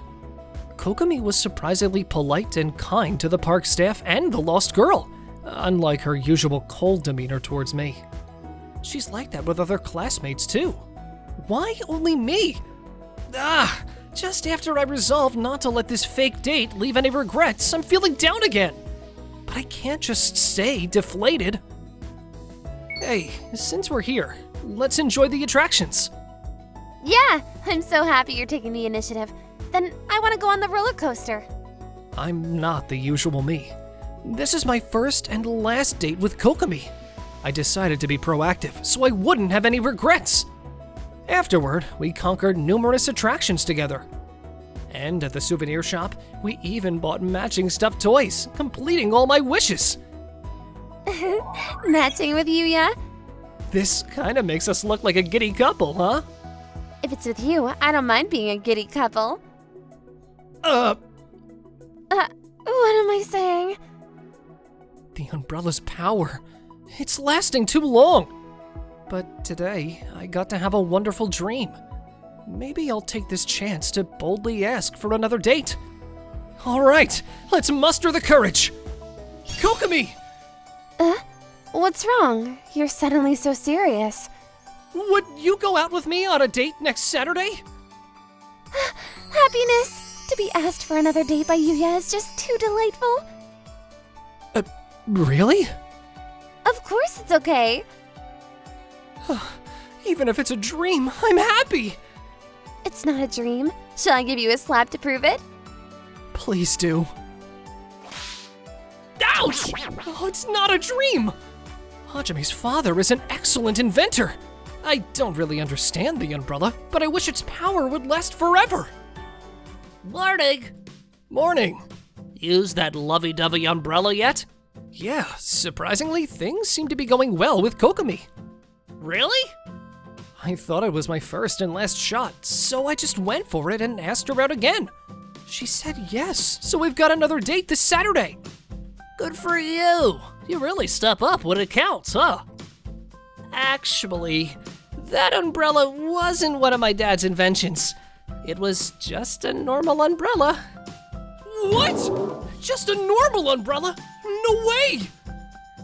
Kokomi was surprisingly polite and kind to the park staff and the lost girl, unlike her usual cold demeanor towards me. She's like that with other classmates too. Why only me? Just after I resolved not to let this fake date leave any regrets, I'm feeling down again. But I can't just stay deflated. Hey, since we're here, let's enjoy the attractions. Yeah, I'm so happy you're taking the initiative. Then I want to go on the roller coaster. I'm not the usual me. This is my first and last date with Kokomi. I decided to be proactive so I wouldn't have any regrets. Afterward, we conquered numerous attractions together. And at the souvenir shop, we even bought matching stuffed toys, completing all my wishes. Matching with you, yeah? This kinda makes us look like a giddy couple, huh? If it's with you, I don't mind being a giddy couple. What am I saying? The umbrella's power. It's lasting too long. But today, I got to have a wonderful dream. Maybe I'll take this chance to boldly ask for another date. All right, let's muster the courage. Kokomi! What's wrong? You're suddenly so serious. Would you go out with me on a date next Saturday? Happiness! To be asked for another date by Yuya is just too delightful. Really? Of course it's okay. Even if it's a dream, I'm happy. It's not a dream. Shall I give you a slap to prove it? Please do. Ouch! Oh, it's not a dream! Hajame's father is an excellent inventor. I don't really understand the umbrella, but I wish its power would last forever. Morning. Morning. Use that lovey-dovey umbrella yet? Yeah, surprisingly, things seem to be going well with Kokomi. Really? I thought it was my first and last shot, so I just went for it and asked her out again. She said yes, so we've got another date this Saturday. Good for you. You really step up when it counts, huh? Actually, that umbrella wasn't one of my dad's inventions. It was just a normal umbrella. What? Just a normal umbrella? No way!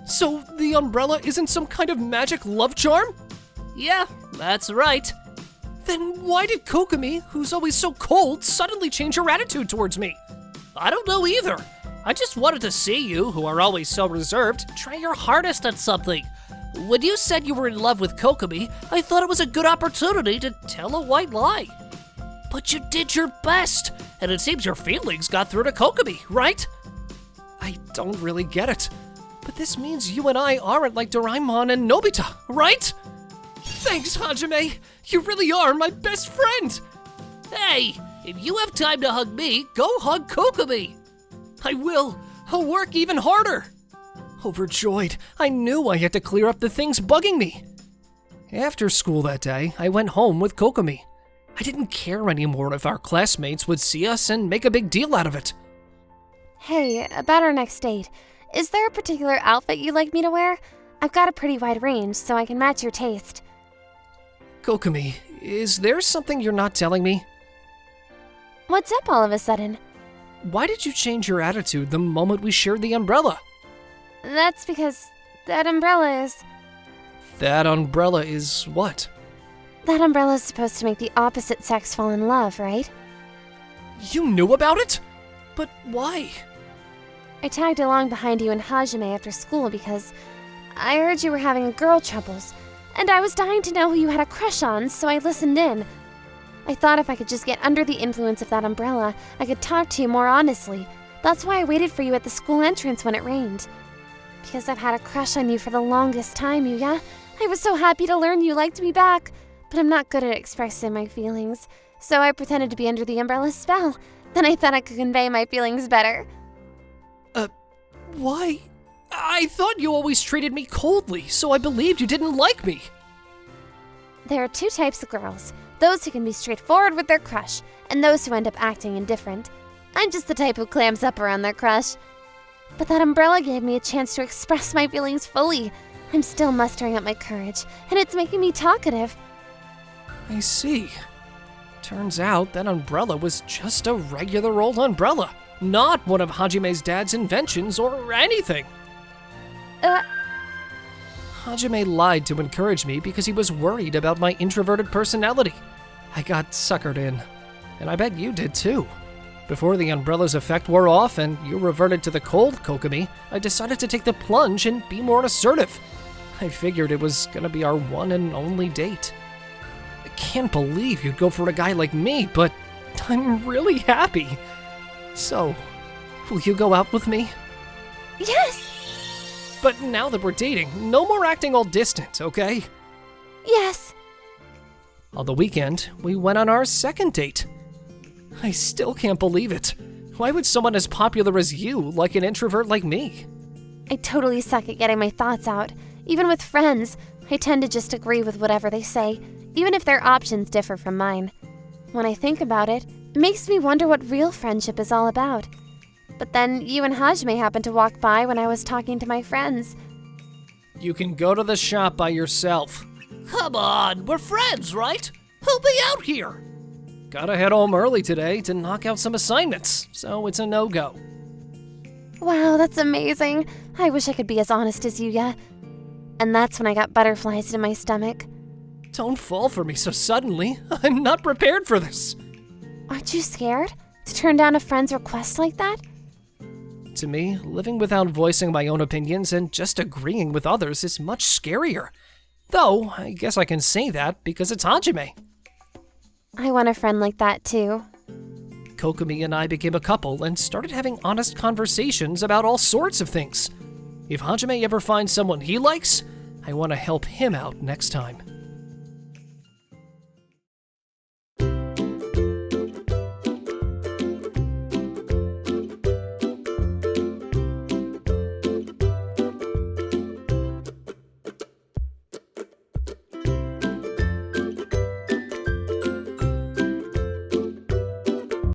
So the umbrella isn't some kind of magic love charm? Yeah, that's right. Then why did Kokomi, who's always so cold, suddenly change her attitude towards me? I don't know either. I just wanted to see you, who are always so reserved, try your hardest at something. When you said you were in love with Kokomi, I thought it was a good opportunity to tell a white lie. But you did your best, and it seems your feelings got through to Kokomi, right? I don't really get it. But this means you and I aren't like Doraemon and Nobita, right? Thanks, Hajime. You really are my best friend. Hey, if you have time to hug me, go hug Kokomi. I will. I'll work even harder. Overjoyed, I knew I had to clear up the things bugging me. After school that day, I went home with Kokomi. I didn't care anymore if our classmates would see us and make a big deal out of it. Hey, about our next date. Is there a particular outfit you'd like me to wear? I've got a pretty wide range, so I can match your taste. Kokomi, is there something you're not telling me? What's up all of a sudden? Why did you change your attitude the moment we shared the umbrella? That's because that umbrella is... That umbrella is what? That umbrella is supposed to make the opposite sex fall in love, right? You knew about it? But why? I tagged along behind you and Hajime after school because I heard you were having girl troubles, and I was dying to know who you had a crush on, so I listened in. I thought if I could just get under the influence of that umbrella, I could talk to you more honestly. That's why I waited for you at the school entrance when it rained. Because I've had a crush on you for the longest time, Yuya. I was so happy to learn you liked me back, but I'm not good at expressing my feelings, so I pretended to be under the umbrella's spell. Then I thought I could convey my feelings better. Why? I thought you always treated me coldly, so I believed you didn't like me. There are two types of girls. Those who can be straightforward with their crush, and those who end up acting indifferent. I'm just the type who clams up around their crush. But that umbrella gave me a chance to express my feelings fully. I'm still mustering up my courage, and it's making me talkative. I see. Turns out that umbrella was just a regular old umbrella, not one of Hajime's dad's inventions or anything. Hajime lied to encourage me because he was worried about my introverted personality. I got suckered in, and I bet you did too. Before the umbrella's effect wore off and you reverted to the cold Kokomi, I decided to take the plunge and be more assertive. I figured it was gonna be our one and only date. I can't believe you'd go for a guy like me, but I'm really happy. So, will you go out with me? Yes! But now that we're dating, no more acting all distant, okay? Yes! On the weekend, we went on our second date. I still can't believe it. Why would someone as popular as you like an introvert like me? I totally suck at getting my thoughts out. Even with friends, I tend to just agree with whatever they say, even if their options differ from mine. When I think about it, it makes me wonder what real friendship is all about. But then you and Hajime happened to walk by when I was talking to my friends. You can go to the shop by yourself. Come on, we're friends, right? Help me out here. Gotta head home early today to knock out some assignments, so it's a no-go. Wow, that's amazing. I wish I could be as honest as Yuya. And that's when I got butterflies in my stomach. Don't fall for me so suddenly. I'm not prepared for this. Aren't you scared to turn down a friend's request like that? To me, living without voicing my own opinions and just agreeing with others is much scarier. Though, I guess I can say that because it's Hajime. I want a friend like that too. Kokomi and I became a couple and started having honest conversations about all sorts of things. If Hajime ever finds someone he likes, I want to help him out next time.